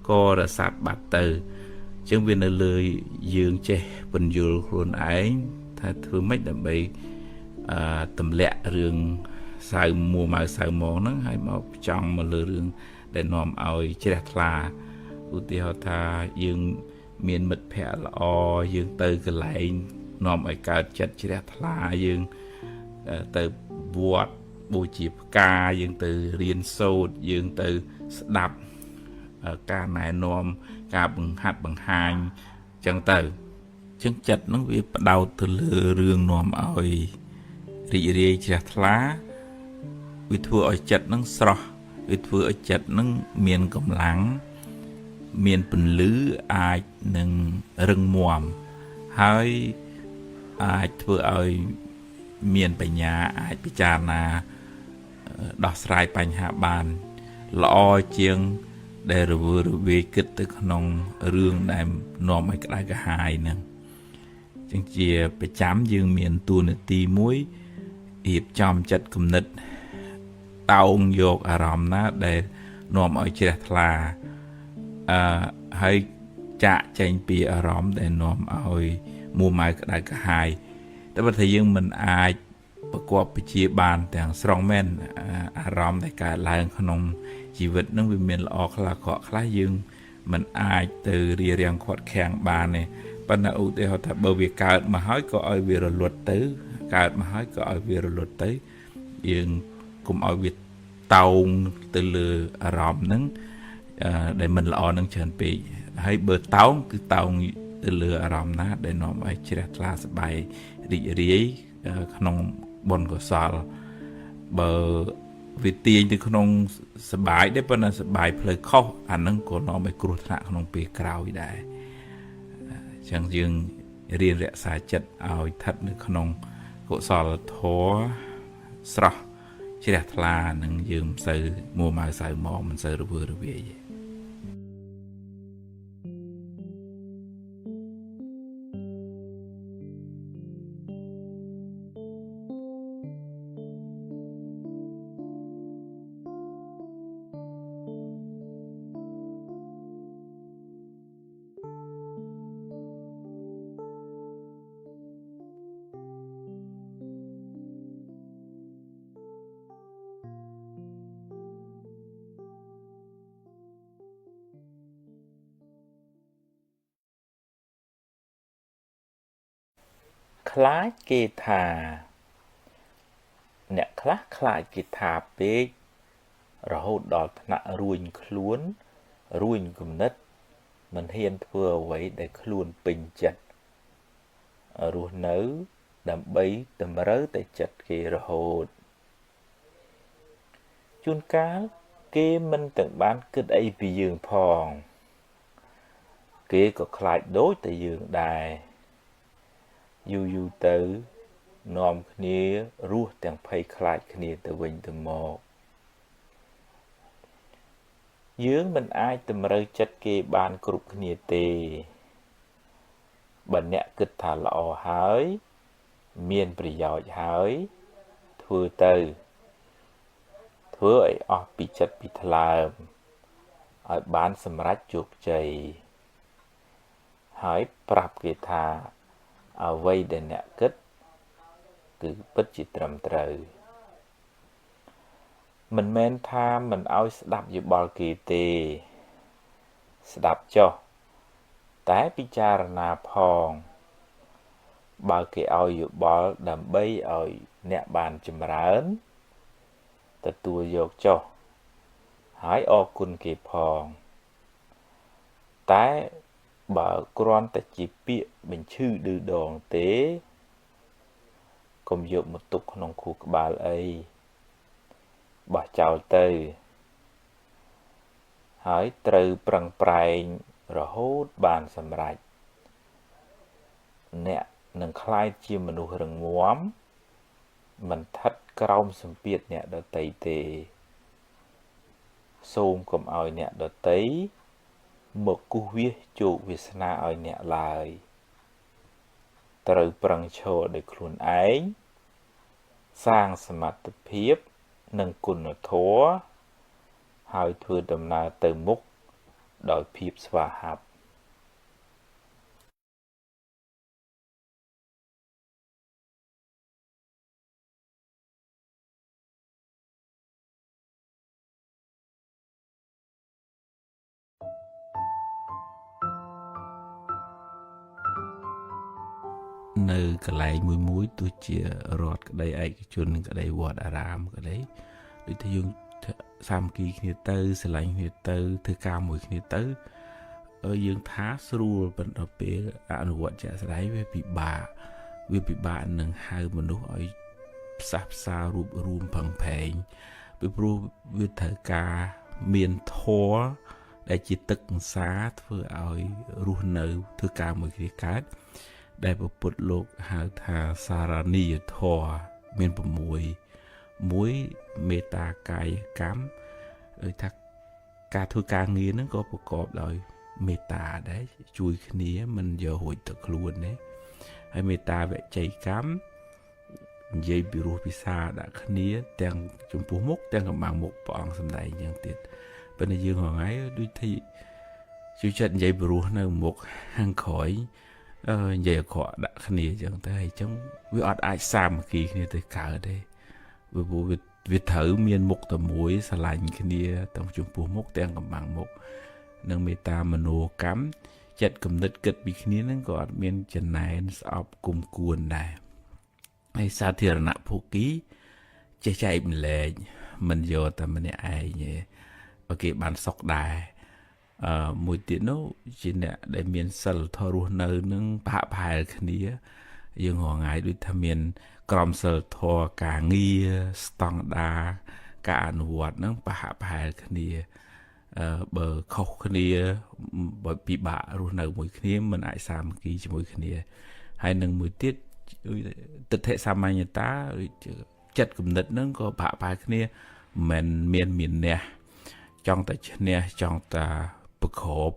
ក៏រសាត់បាត់ទៅអញ្ចឹងវានៅលើយើងចេះពន្យល់ខ្លួនឯងថាធ្វើម៉េចដើម្បីទម្លាក់រឿងសៅមួម៉ៅសៅម៉ងហ្នឹងហើយមកចង់មកលើរឿងដែលនាំឲ្យជ្រះថ្លាឧទាហរណ៍ថាយើងមានមិត្តភ័ក្តិល្អយើងទៅកន្លែងនាំឲ្យកើតចិត្តជ្រះថ្លាយើងទៅវត្តបូជាផ្កាយើងទៅរៀនសូត្រយើងទៅស្ដាប់ការណែនាំការបង្ហាត់បង្ហាញអញ្ចឹងទៅអញ្ចឹងចិត្តហ្នឹងវាផ្ដោតទៅលើរឿងនាំឲ្យ រីករាយជ្រះថ្លាវាធ្វើឲ្យចិត្តនឹងស្រស់វាធ្វើឲ្យចិត្តនឹងមានកម្លាំងមានពន្លឺអាចនឹងរឹងមាំហើយអាចធ្វើឲ្យមានបញ្ញាអាចពិចារណាដោះស្រាយបញ្ហាបានល្អជាងដែលរវើរវាយគិតទៅក្នុងរឿងដែលនាំឲ្យក្តៅក្រហាយហ្នឹងចឹងជាប្រចាំយើងមានតួនាទីមួយរៀបចំចិត្តគំនិតតោងយកអារម្មណ៍ណាដែលនាំឲ្យជ្រះថ្លាហើយចាក់ចែងពីអារម្មណ៍ដែលនាំឲ្យមួម៉ៅក្តៅក្រហាយតែបើថាយើងមិនអាចប្រកបវិជ្ជាបានទាំងស្រុងមែនអារម្មណ៍ដែលកើតឡើងក្នុងជីវិតនឹងវាមានល្អខ្លះអាក្រក់ខ្លះយើងមិនអាចទៅរៀបរៀងខាត់ខាំងបានទេប៉ុន្តែឧទាហរណ៍ថាបើវាកើតមកហើយក៏ឲ្យវារលត់ទៅកើតមកហើយក៏ឲ្យវារលត់ទៅយើងកុំឲ្យវាតោងទៅលើអារម្មណ៍ហ្នឹងដែលមិនល្អនឹងច្រើនពេកហើយបើតោងគឺតោងទៅលើអារម្មណ៍ណាដែលនាំឲ្យជ្រះថ្លាសប្បាយរីករាយក្នុងបុណ្យកុសលបើវាទាញទៅក្នុងសបាយដែរប៉ុន្តែសបាយផ្លូវខុសអាហ្នឹងក៏នាំឲ្យគ្រោះថ្នាក់ក្នុងពេលក្រោយដែរអញ្ចឹងយើងរៀនរក្សាចិត្តឲ្យស្ថិតនៅក្នុងកុសលធម៌ស្រស់ជ្រះថ្លានឹងយើងមិនសូវមួម៉ៅសៅមកមិនសូវរវើរវាយទេខ្លាចគេថាអ្នកខ្លះខ្លាចគេថាពេករហូតដល់ថ្នាក់រួញខ្លួនរួញគំនិតមិនហ៊ានធ្វើអ្វីដែលខ្លួនពេញចិត្តរស់នៅដើម្បីតម្រូវតែចិត្តគេរហូតជួនកាលគេមិនទាំងបានគិតអីពីយើងផងគេក៏ខ្លាចដូចតែយើងដែរយូរទៅនាំគ្នារស់ទាំងភ័យខ្លាចគ្នាទៅវិញទៅមកយើងមិនអាចតម្រូវចិត្តគេបានគ្រប់គ្នាទេបើអ្នកគិតថាល្អហើយមានប្រយោជន៍ហើយធ្វើទៅធ្វើឲ្យអស់ពីចិត្តពីថ្លើមឲ្យបានសម្រេចជោគជ័យហើយប្រាប់គេថាអ្វីដែលអ្នកគិតគឺពិតជាត្រឹមត្រូវមិនមែនថាមិនឲ្យស្ដាប់យោបល់គេទេស្ដាប់ចុះតែពិចារណាផងបើគេឲ្យយោបល់ដើម្បីឲ្យអ្នកបានចម្រើនទទួលយកចុះហើយអរគុណគេផងតែបើគ្រាន់តែជាពាក្យបញ្ឈឺឌឺដងទេកុំយកមកទុកក្នុងខួរក្បាលអីបោះចោលទៅហើយត្រូវប្រឹងប្រែងរហូតបានសម្រេចអ្នកនឹងក្លាយជាមនុស្សរឹងមាំមិនស្ថិតក្រោមសម្ពាធអ្នកដទៃទេសូមកុំឲ្យអ្នកដទៃមកគូសវាសជោគវាសនាឲ្យអ្នកឡើយត្រូវប្រឹងឈរដោយខ្លួនឯងសាងសមត្ថភាពនិងគុណធម៌ហើយធ្វើដំណើរទៅមុខដោយភាពស្វាហាប់នៅកន្លែងមួយទោះជារដ្ឋក្តីឯកជនក្តីវត្តអារាមក្តីដូចថាយើងសាមគ្គីគ្នាទៅស្រឡាញ់គ្នាទៅធ្វើការមួយគ្នាទៅយើងថាស្រួលប៉ុន្តែពេលអនុវត្តជាក់ស្ដែងវាពិបាកនឹងហៅមនុស្សឲ្យ សាផ្សាររូបរួមផឹងផែងពីព្រោះវាត្រូវការមានធម៌ដែលជាទឹកអង្សាធ្វើឲ្យរស់នៅធ្វើការមួយគ្នាកើតដែលពុទ្ធលោកហៅថាសារនីយធម៌មាន6មួយមេត្តាកាយកម្មដូចថាការធ្វើការងារហ្នឹងក៏ប្រកបដោយមេត្តាដែរជួយគ្នាមិនយករួចទៅខ្លួនទេហើយមេត្តាវចីកម្មនិយាយពីរោះពិសាដាក់គ្នាទាំងចំពោះមុខទាំងកំបាំងមុខព្រះអង្គសម្ដែងយ៉ាងទៀតប៉ុន្តែយើងហងៃដូចថាជួយចិត្តនិយាយពីរោះនៅមុខខាងក្រោយនិយាយអក្រក់ដាក់គ្នាអញ្ចឹងទៅហើយអញ្ចឹងវាអត់អាចសាមគ្គីគ្នាទៅកើតទេវាត្រូវមានមុខតែមួយស្រឡាញ់គ្នាទាំងចំពោះមុខទាំងកំបាំងមុខនិងមេត្តាមនោកម្មចិត្តគំនិតគិតពីគ្នាហ្នឹងក៏អត់មានចំណែនស្អប់គុំគួនដែរហើយសាធារណភូគីចេះចែកម្លែកមិនយកតែម្នាក់ឯងទេបើគេបានសុខដែរមួយទៀតនោះជាអ្នកដែលមានសិលធម៌រស់នៅនឹងប្រហាក់ប្រហែលគ្នាយើងរងថ្ងៃដូចថាមានក្រមសិលធម៌ការងារស្តង់ដារការអនុវត្តនឹងប្រហាក់ប្រហែលគ្នាបើខុសគ្នាបើពិបាករស់នៅមួយគ្នាមិនអាចសាមគ្គីជាមួយគ្នាហើយនឹងមួយទៀតទិដ្ឋិសាមញ្ញតាចិត្តគំនិតហ្នឹងក៏ប្រហាក់ប្រហែលគ្នាមិនមានអ្នកចង់តែឈ្នះចង់តែប្រកប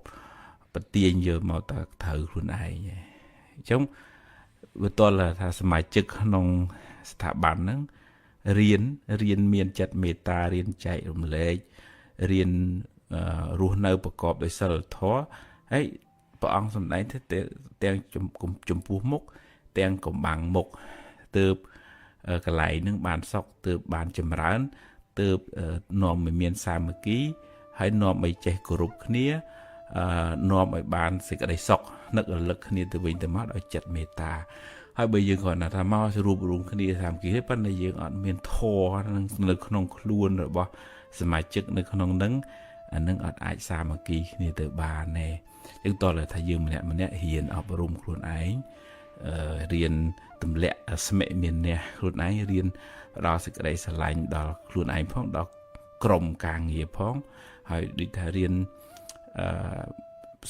ប្រទៀងយកមកតែត្រូវខ្លួនឯងអញ្ចឹងវាតលថាសមាជិកក្នុងស្ថាប័នហ្នឹងរៀនមានចិត្តមេត្តារៀនចែករំលែករៀនរស់នៅប្រកបដោយសិលធម៌ហើយព្រះអង្គសម្ដែងថាទាំងចំពោះមុខទាំងកំបាំងមុខទើបកន្លែងនឹងបានសុខទើបបានចម្រើនទើបនាំឲ្យមានសាមគ្គីហើយនាំឲ្យចេះគោរពគ្នានាំឲ្យបានសេចក្តីសុខនឹករលឹកគ្នាទៅវិញទៅមកដោយចិត្តមេត្តាហើយបើយើងគ្រាន់តែថាមករួបរวมគ្នាសាមគ្គីទេប៉ុន្តែយើងអត់មានធម៌នៅក្នុងខ្លួនរបស់សមាជិកនៅក្នុងនឹងអានឹងអត់អាចសាមគ្គីគ្នាទៅបានទេយើងតើថាយើងម្នាក់ហ៊ានអប់រំខ្លួនឯងរៀនទម្លាក់ស្មិមានអ្នកខ្លួនឯងរៀនផ្ដល់សេចក្តីស្រឡាញ់ដល់ខ្លួនឯងផងដល់ក្រុមការងារផងហើយដូចថារៀន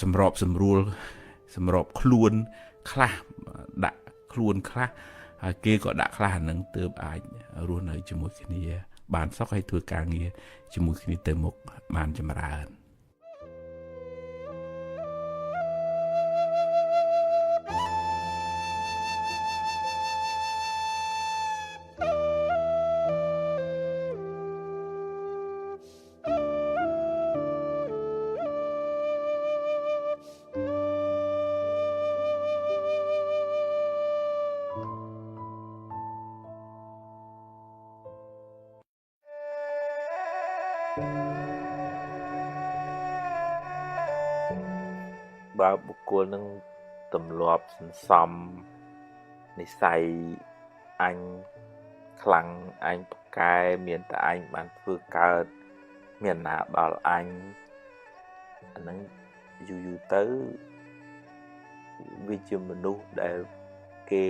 សម្របសម្រួលសម្របខ្លួនខ្លះដាក់ខ្លួនខ្លះហើយគេក៏ដាក់ខ្លះហ្នឹងទើបអាចរស់នៅជាមួយគ្នាបានសុខហើយធ្វើការងារជាមួយគ្នាទៅមុខបានចម្រើនបើបុគ្គលនឹងទម្លាប់សន្សំនិស្ស័យអញខ្លាំងអញប្រកែមានតែអញបានធ្វើកើតមានណាដល់អញអាហ្នឹងយូរទៅវាជាមនុស្សដែលគេ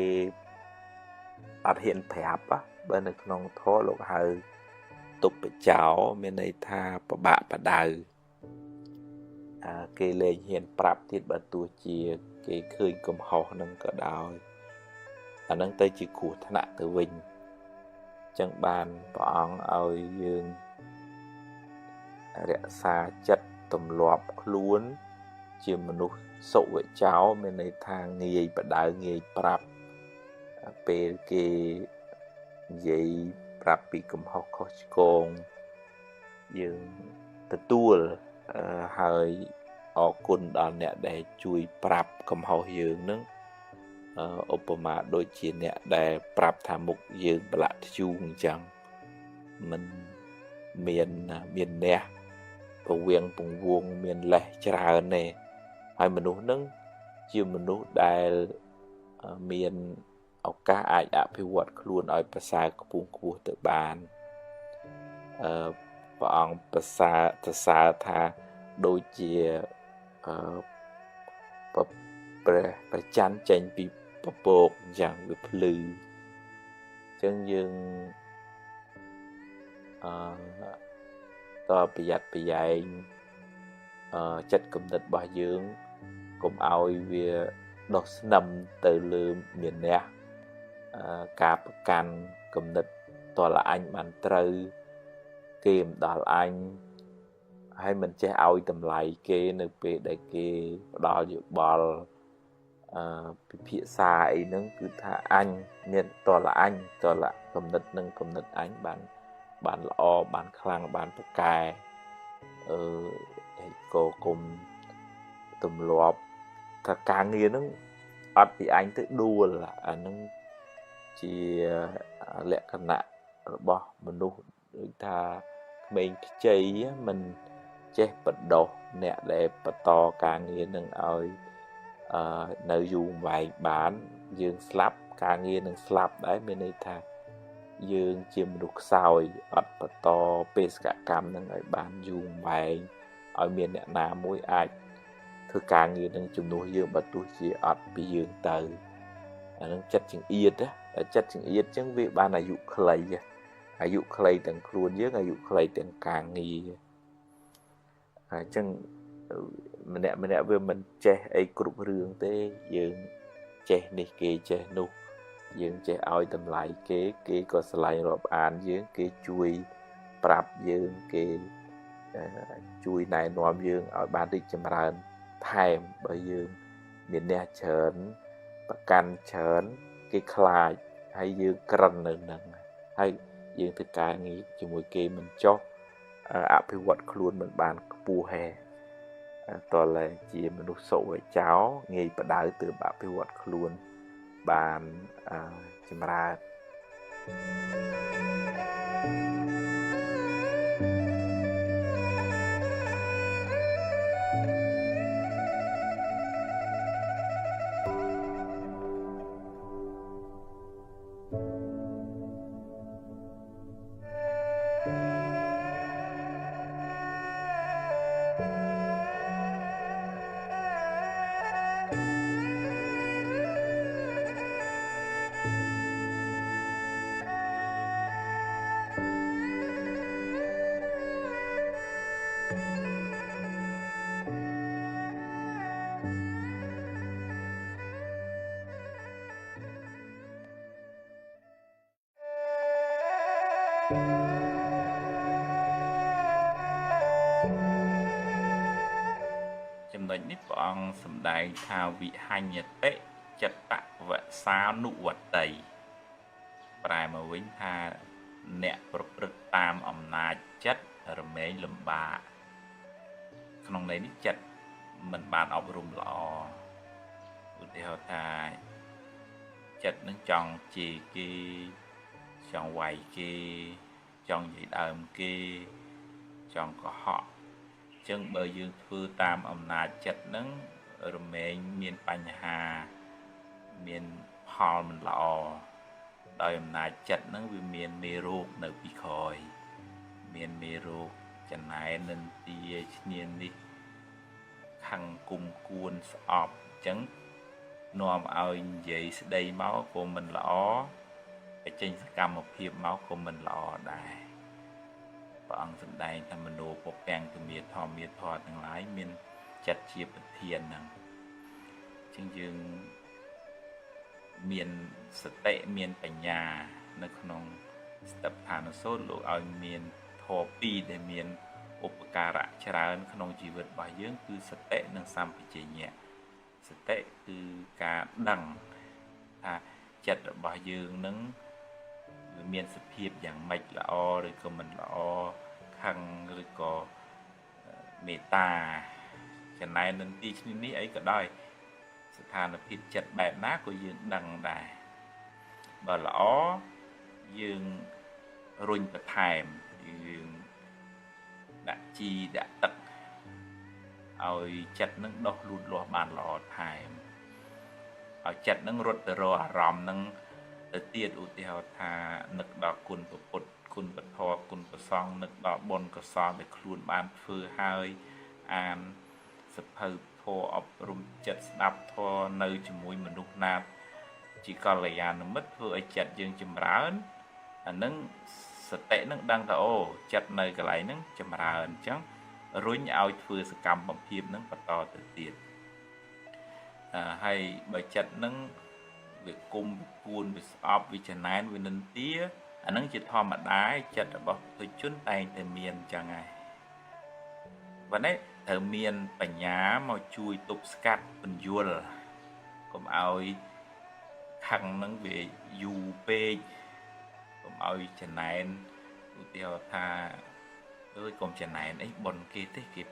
អត់ហ៊ានប្រាប់បើនៅក្នុងធម៌លោកហៅទុបចោមានន័យថាប្របាក់បដៅគេលែងហ៊ានប្រាប់ទៀតបើទោះជាគេឃើញកំហុសនឹងក៏ដោយអានឹងទៅជាគ្រោះថ្នាក់ទៅវិញចឹងបានព្រះអង្គឲ្យយើងរក្សាចិត្តទម្លាប់ខ្លួនជាមនុស្សសុវចោមានន័យថាងាយបដៅងាយប្រាប់ពេលគេនិយាយប្រាប់ពីកំហុសខុសឆ្គងយើងទទួលហើយអរគុណដល់អ្នកដែលជួយប្រាប់កំហុសយើងនឹងឧបមាដូចជាអ្នកដែលប្រាប់ថាមុខយើងប្រឡាក់ធ្យូងអញ្ចឹងមិនមានអ្នកពវៀងពងវងមានលេះច្រើនទេហើយមនុស្សនឹងជាមនុស្សដែលមានឱកាសអាចអភិវឌ្ឍខ្លួនឲ្យប្រសើរខ្ពង់ខ្ពស់ទៅបានព្រះអង្គប្រសើរថាដូចជាព្រះច័ន្ទចេញពីពពកអញ្ចឹងវាភ្លឺ ចឹងយើងតប្រយ័ត្នប្រយែងចិត្តគំនិតរបស់យើងកុំឲ្យវាដុះស្នឹមទៅលើមានះការប្រកាន់គំនិតតើអញបានត្រូវគេមិនដល់អញហើយមិនចេះឲ្យតម្លៃគេនៅពេលដែលគេផ្ដល់យោបល់ពិភាក្សាអីហ្នឹងគឺថាអញមានតលអញតលគំនិតនឹងគំនិតអញបានល្អបានខ្លាំងបានប្រកែហើយក៏គុំទម្លាប់ថាការងារហ្នឹងអត់ពីអញទៅដួលអាហ្នឹងជាលក្ខណៈរបស់មនុស្សដូចថាក្មេងខ្ចីមិនចេះបដោះអ្នកដែលបន្តការងារនឹងឲ្យនៅយូរវែងបានយើងស្លាប់ការងារនឹងស្លាប់ដែរមានន័យថាយើងជាមនុស្សខ្សោយអត់បន្តបេសកកម្មនឹងឲ្យបានយូរវែងឲ្យមានអ្នកណាមួយអាចធ្វើការងារនឹងជំនួសយើងបើទោះជាអត់ពីយើងទៅអានឹងចិត្តចង្អៀតចិត្តចង្អៀតចឹងវាបានអាយុខ្លីអាយុខ្លីទាំងខ្លួនយើងអាយុខ្លីទាំងការងារហើយចឹងម្នាក់វាមិនចេះអីគ្រប់រឿងទេយើងចេះនេះគេចេះនោះយើងចេះឲ្យតម្លៃគេក៏ស្រឡាញ់រាប់អានយើងគេជួយប្រាប់យើងគេជួយណែនាំយើងឲ្យបានរីកចម្រើនថែមបើយើងមានអ្នកច្រើនប្រកាន់ច្រើនគេខ្លាចហើយយើងក្រឹននៅនឹងហើយយើងធ្វើការងារជាមួយគេមិនចុះអភិវឌ្ឍខ្លួនមិនបានខ្ពស់ហេតើជាមនុស្សសុវចោងាយបដៅទើបអភិវឌ្ឍខ្លួនបានចម្រើនចំណុចនេះព្រះអង្គសម្ដែងថាវិហញ្ញតិចិត្តវសានុវតីប្រែមកវិញថាអ្នកប្រព្រឹត្តតាមអំណាចចិត្តរមែងលំបាកក្នុងន័យនេះចិត្តមិនបានអប់រំល្អឧទាហរណ៍ថាចិត្តនឹងចង់ជេរគេចង់វាយគេចង់និយាយដើមគេចង់កុហកចឹងបើយើងធ្វើតាមអំណាចចិត្តហ្នឹងរមែងមានបញ្ហាមានផលមិនល្អដោយអំណាចចិត្តហ្នឹងវាមានមេរោគនៅពីក្រោយមានមេរោគចំណែននិន្ទាឈ្នាននេះខឹងគុំគួនស្អប់ចឹងនាំឲ្យនិយាយស្ដីមកក៏មិនល្អបញ្ចេញសកម្មភាពមកក៏មិនល្អដែរព្រះអង្គសម្ដែងថាមโนពពាំងទមាធម្មាធរទាំងឡាយមានចិត្តជាប្រធានហ្នឹងចឹងយើងមានសតិមានបញ្ញានៅក្នុងស្តិដ្ឋានុសូត្រលោកឲ្យមានធម៌ពីរដែលមានឧបការៈច្រើនក្នុងជីវិតរបស់យើងគឺសតិនិងសម្បជញ្ញៈសតិគឺការដឹងថាចិត្តរបស់យើងនឹងវាមានសភាពយ៉ាងម៉េចល្អឬក៏មិនល្អខឹងឬក៏មេត្តាចំណែននឹងទីឈ្នានេះអីក៏ដោយស្ថានភាពចិត្តបែបណាក៏យើងដឹងដែរបើល្អយើងរុញបន្ថែមយើងដាក់ជីដាក់ទឹកឲ្យចិត្តនឹងដុះលូតលាស់បានល្អថែមឲ្យចិត្តនឹងរត់ទៅរកអារម្មណ៍នឹងទៅទៀតឧទាហរណ៍ថានឹកដល់គុណពុទ្ធគុណពធគុណប្រសង្ឃនឹកដល់បុណ្យកុសលដែលខ្លួនបានធ្វើហើយអានសភៅធម៌អប់រំចិត្តស្ដាប់ធម៌នៅជាមួយមនុស្សណា chỉ còn là dàn mất vừa chặt dương chìm rán nâng sợ tệ nâng đang thở ô chặt nơi cái lại nâng chìm rán chẳng rồi nhau vừa sự cầm bằng phim nâng bắt to từ tiền hay bởi chặt nâng việc cung buôn việc ọp việc chân nén việc nâng tía nâng chỉ thò mặt đá chặt ở bọc tôi chốn tay từ miền chẳng ngày và đấy từ miền bánh nhá màu chui tục scat bình dùa cũng ai khăn nâng về dù bê cũng ai chân nén tiêu tha ơi còn chân nén ấy bồn kê thế kịp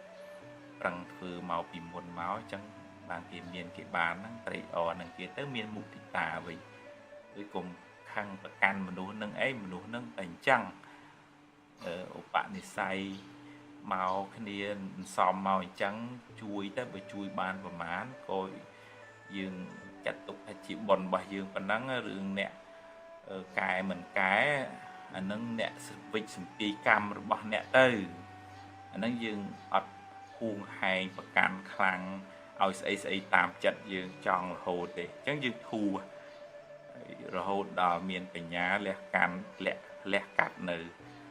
răng thư màu bị muôn máu chẳng bàn kia miền kia bán nâng tây o nâng kia tới miền mục thị tà vậy cuối cùng khăn và can mà nấu nâng ấy mà nấu nâng bánh trăng ở bạn thì say màu cái này xòm màu trắng chui tới với chui bàn và mán coi dương chặt tục hay chỉ bồn bà dương còn nắng rừng nè cài mình cái nâng nè vịt sừng pi cam rồi bỏ nè tư nâng dương ọt khuôn hay và can khăn ao xây tạm chặt dương tròn hồ để chẳng dương thu rồi hồ đò miền bánh nhá lẹ can lẹ cắt nơi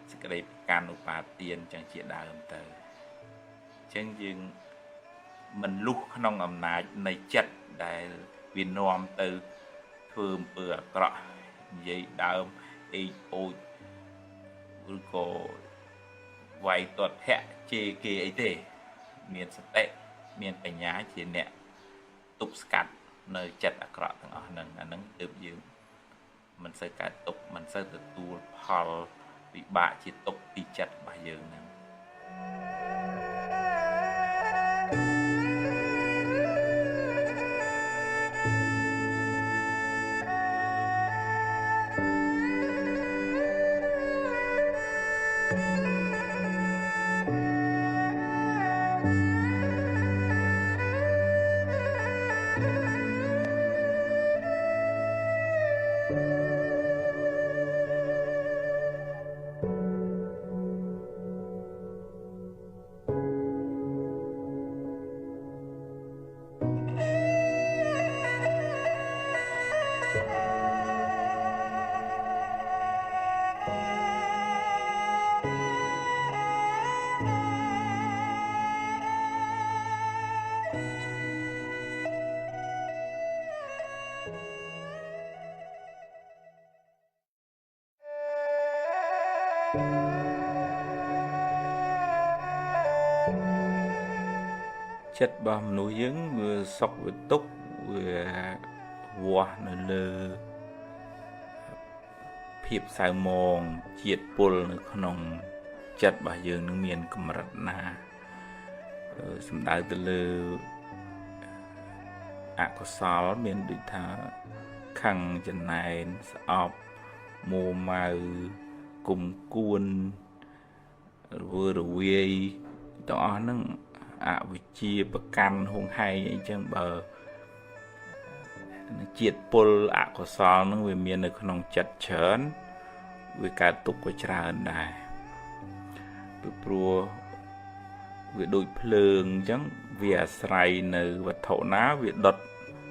sẽ cái đấy can ốp bà tiền chẳng chỉ đào âm tờ chẳng dương mình lúc nông ẩm này chặt để Việt Nam từ thường bữa cọ vậy đào đi ôi cô vài tuần hẹ chê kê ấy thế miền sạch tệ miền bánh nhá chỉ nè tục scat nơi chặt ở cọ thằng ở nâng tự dương mình sẽ cả tục mình sẽ tự tu hol bị bạ chỉ tục bị chặt bà dương nè chất bom núi dứng vừa sọc vừa túc vừa vua nơi lơ phiệp sao mong chiết pol nơi khung chất bà dương nước miền cầm rật na sầm đai từ lơ có sál miền định thà khăng chân này ọp mồ màu cùng cuốn vừa rồi đó nó vị chia bậc căn hung hay chân bờ chiết pol có sál nó về miền nơi khung chặt chớn với cả tục của tràn đài pro về đôi phượng chẳng về sài nơi vật thổ ná về đột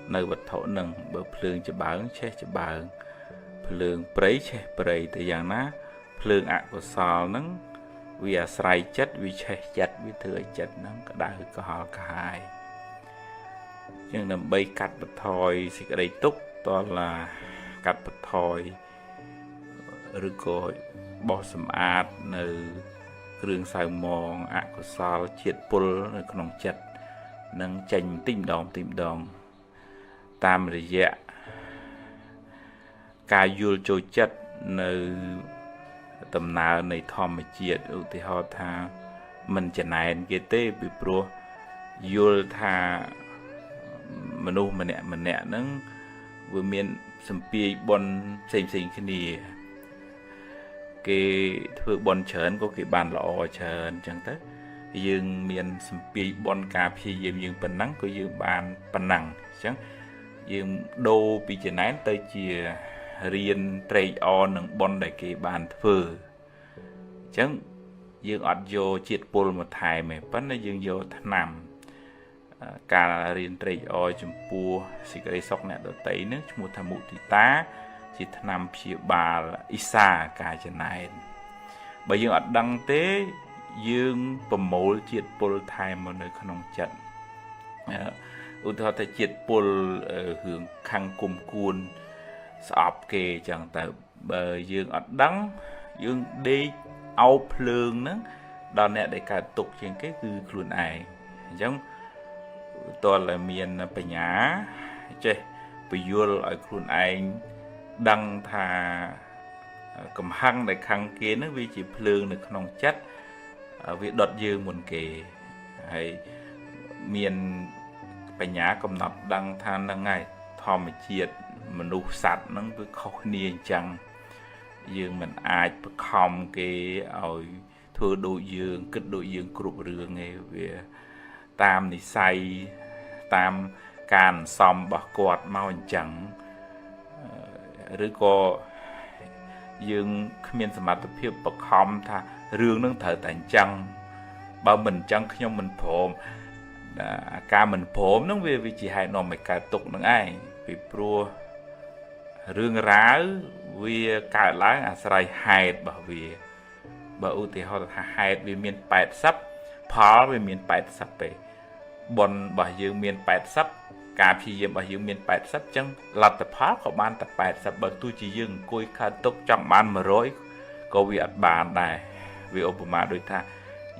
nơi vật thổ nâng bờ phượng cho bán che cho bán phượng prey che prey từ dạng ná phượng của sò nâng về sài chất vì che chất vì thừa chất nâng cả đại có họ cả hai nhưng làm bay cắt bật thoi thì cái đây túc to là cắt bật thoi rồi có bỏ sầm ạt nơi rừng sài mòn của sao chiết pol nơi con chặt nâng chành tìm đòn tam rồi dạ ca dul trôi chất nơi tầm nào này thòm mà chiết thì họ tha mình chả này cái tê bị pro dul tha mình nè nâng vừa miền sầm pi bon xem cái này cái thứ bon chớn có cái bàn lọ chớn chẳng tới dương miền sầm pi bon cà phê dương phần nắng có dương bàn phần nắng chẳng dương đô bị chấn án tới chia riêng trade on nâng bon đại cái bàn phơ chẳng dương ọt vô chiết pol một thải mày vẫn là dương vô nằm ការរៀនត្រេកអរចំពោះសេចក្តីសុខអ្នកដទៃនឹងឈ្មោះថាមុទិតាជាថ្នាំព្យាបាលអ៊ីសាការចំណែនបើយើងអត់ដឹងទេយើងប្រមូលជាតិពុលថែមមកនៅក្នុងចិត្តឧទាហរណ៍ថាជាតិពុលរឿងខាងគុំគួនស្អប់គេចឹងទៅបើយើងអត់ដឹងយើងដេកអោបភ្លើងហ្នឹងដល់អ្នកដែលកើតទុកជាងគេគឺខ្លួនឯងអញ្ចឹងតើតែមានបញ្ញាចេះពយល់ឲ្យខ្លួនឯងដឹងថាកំហឹងដែលខាងគេហ្នឹងវាជាភ្លើងនៅក្នុងចិត្តវាដុតយើងមុនគេហើយមានបញ្ញាកំណត់ដឹងថាហ្នឹងហើយធម្មជាតិមនុស្សសត្វហ្នឹងវាខុសគ្នាអញ្ចឹងយើងមិនអាចបខំគេឲ្យធ្វើដូចយើងគិតដូចយើងគ្រប់រឿងទេវាតាមនិស័យតាមការសំរបស់គាត់មកអញ្ចឹងឬក៏យើងគ្មានសមត្ថភាពបខំថារឿងនឹងត្រូវតែអញ្ចឹងបើមិនអញ្ចឹងខ្ញុំមិនព្រមការមិនព្រមហ្នឹងវាជាហេតុនាំឲ្យកើតទុក្ខនឹងឯងពីព្រោះរឿងរ៉ាវវាកើតឡើងអាស្រ័យហេតុរបស់វាបើឧទាហរណ៍ថាហេតុវាមាន80ផលវាមាន80ទេបុណ្យរបស់យើងមាន80ការព្យាយាមរបស់យើងមាន80អញ្ចឹងលទ្ធផលក៏បានតែ80បើទោះជាយើងអង្គុយកើតទុកចង់បាន100ក៏វាអត់បានដែរវាឧបមាដូចថា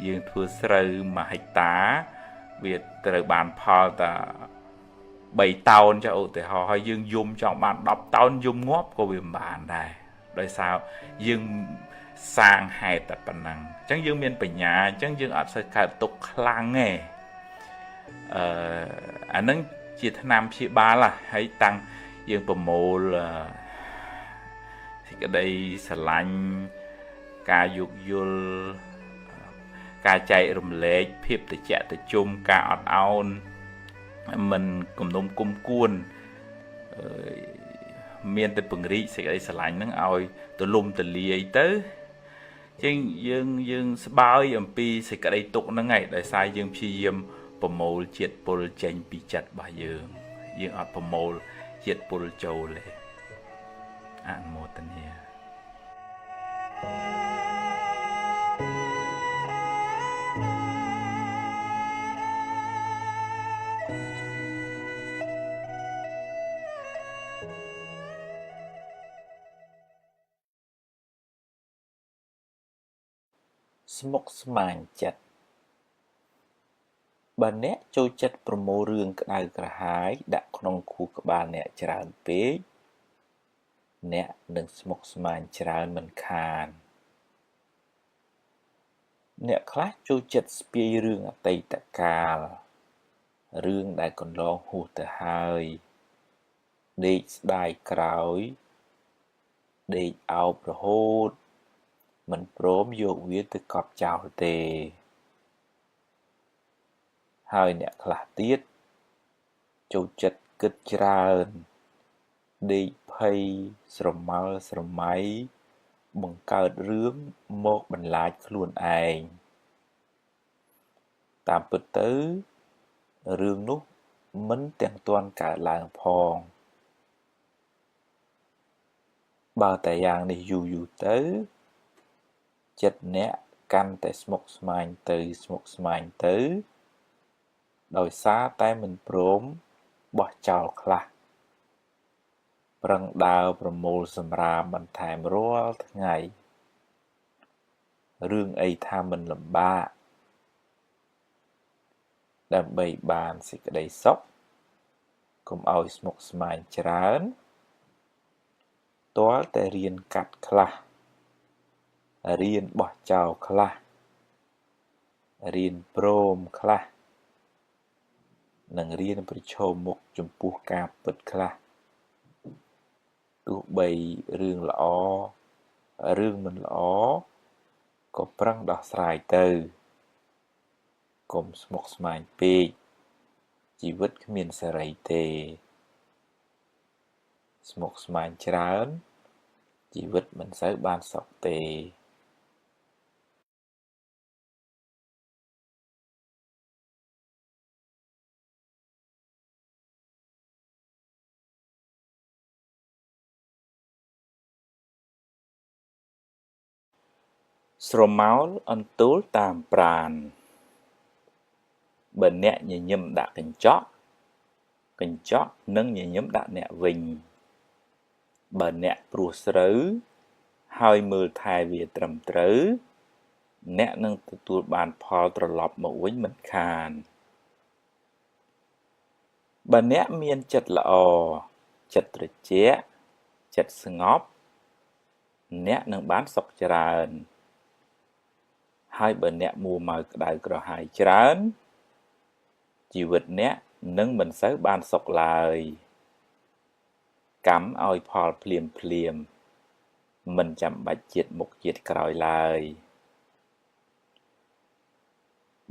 យើងធ្វើស្រូវ1ហិកតាវាត្រូវបានផលតែ3តោនចុះឧទាហរណ៍ហើយយើងយំចង់បាន10តោនយំងាប់ក៏វាមិនបានដែរដោយសារយើងសាងហេតុតែប៉ុណ្ណឹងអញ្ចឹងយើងមានបញ្ញាអញ្ចឹងយើងអត់សូវកើតទុកខ្លាំងទេអានឹងជាថ្នាំព្យាបាលហើយតាំងយើងប្រមូលសេចក្តីស្រឡាញ់ការយោគយល់ការចែករំលែកភាពត្រជាក់ត្រជុំការអត់ឱនមិនគំនុំគុំគួនមានតែពង្រីកសេចក្តីស្រឡាញ់ហ្នឹងឲ្យទូលំទូលាយទៅជាងយើងស្បើយអំពីសេចក្តីទុក្ខហ្នឹងឯងដោយសារយើងព្យាយាមប្រមូលជាតិពុលចេញពីចិត្តរបស់យើងអត់ប្រមូលជាតិពុលចូលទេអនុមោទនាស្មុគស្មាញចិត្តបើអ្នកចូលចិត្តប្រមូលរឿងក្តៅក្រហាយដាក់ក្នុងខួរក្បាលអ្នកច្រើនពេកអ្នកនឹងស្មុគស្មាញច្រើនមិនខានអ្នកខ្លះចូលចិត្តស្ពាយរឿងអតីតកាលរឿងដែលកន្លងហួសទៅហើយដេកស្ដាយក្រោយដេកអោបរហូតមិនព្រមយកវាទៅកប់ចោលទេហើយអ្នកខ្លះទៀតចូលចិត្តគិតច្រើនដេកភ័យស្រមើស្រមៃបង្កើតរឿងមកបន្លាចខ្លួនឯងតាមពិតទៅរឿងនោះមិនទាំងទាន់កើតឡើងផងបើតែយ៉ាងនេះយូរទៅចិត្តអ្នកកាន់តែស្មុគស្មាញទៅដោយសារតែមិនព្រមបោះចោលខ្លះប្រឹងដើរប្រមូលសម្រាមបន្ថែមរាល់ថ្ងៃរឿងអីថាមិនលំបាកដើម្បីបានសេចក្តីសុខកុំឲ្យស្មុគស្មាញច្រើនទាល់តែរៀនកាត់ខ្លះរៀនបោះចោលខ្លះរៀនព្រមខ្លះនិងរៀនប្រឈមមុខចំពោះការពិតខ្លះទោះបីរឿងល្អរឿងមិនល្អក៏ប្រឹងដោះស្រាយទៅកុំស្មុគស្មាញពេកជីវិតគ្មានសេរីទេស្មុគស្មាញច្រើនជីវិតមិនសូវបានសុខទេ ស្រមោលអន្ទូលតាមប្រាណបើអ្នកញញឹមដាក់កញ្ចក់នឹងញញឹមដាក់អ្នកវិញបើអ្នកព្រោះស្រូវហើយមើលថែវាត្រឹមត្រូវអ្នកនឹងទទួលបានផលត្រឡប់មកវិញមិនខានបើអ្នកមានចិត្តល្អចិត្តត្រជាក់ចិត្តស្ងប់អ្នកនឹងបានសុខច្រើនហើយបើអ្នកមួម៉ៅក្តៅក្រហាយច្រើនជីវិតអ្នកនឹងមិនសូវបានសុខឡើយកម្មឲ្យផលភ្លាមមិនចាំបាច់ជាតិមុខជាតិក្រោយឡើយ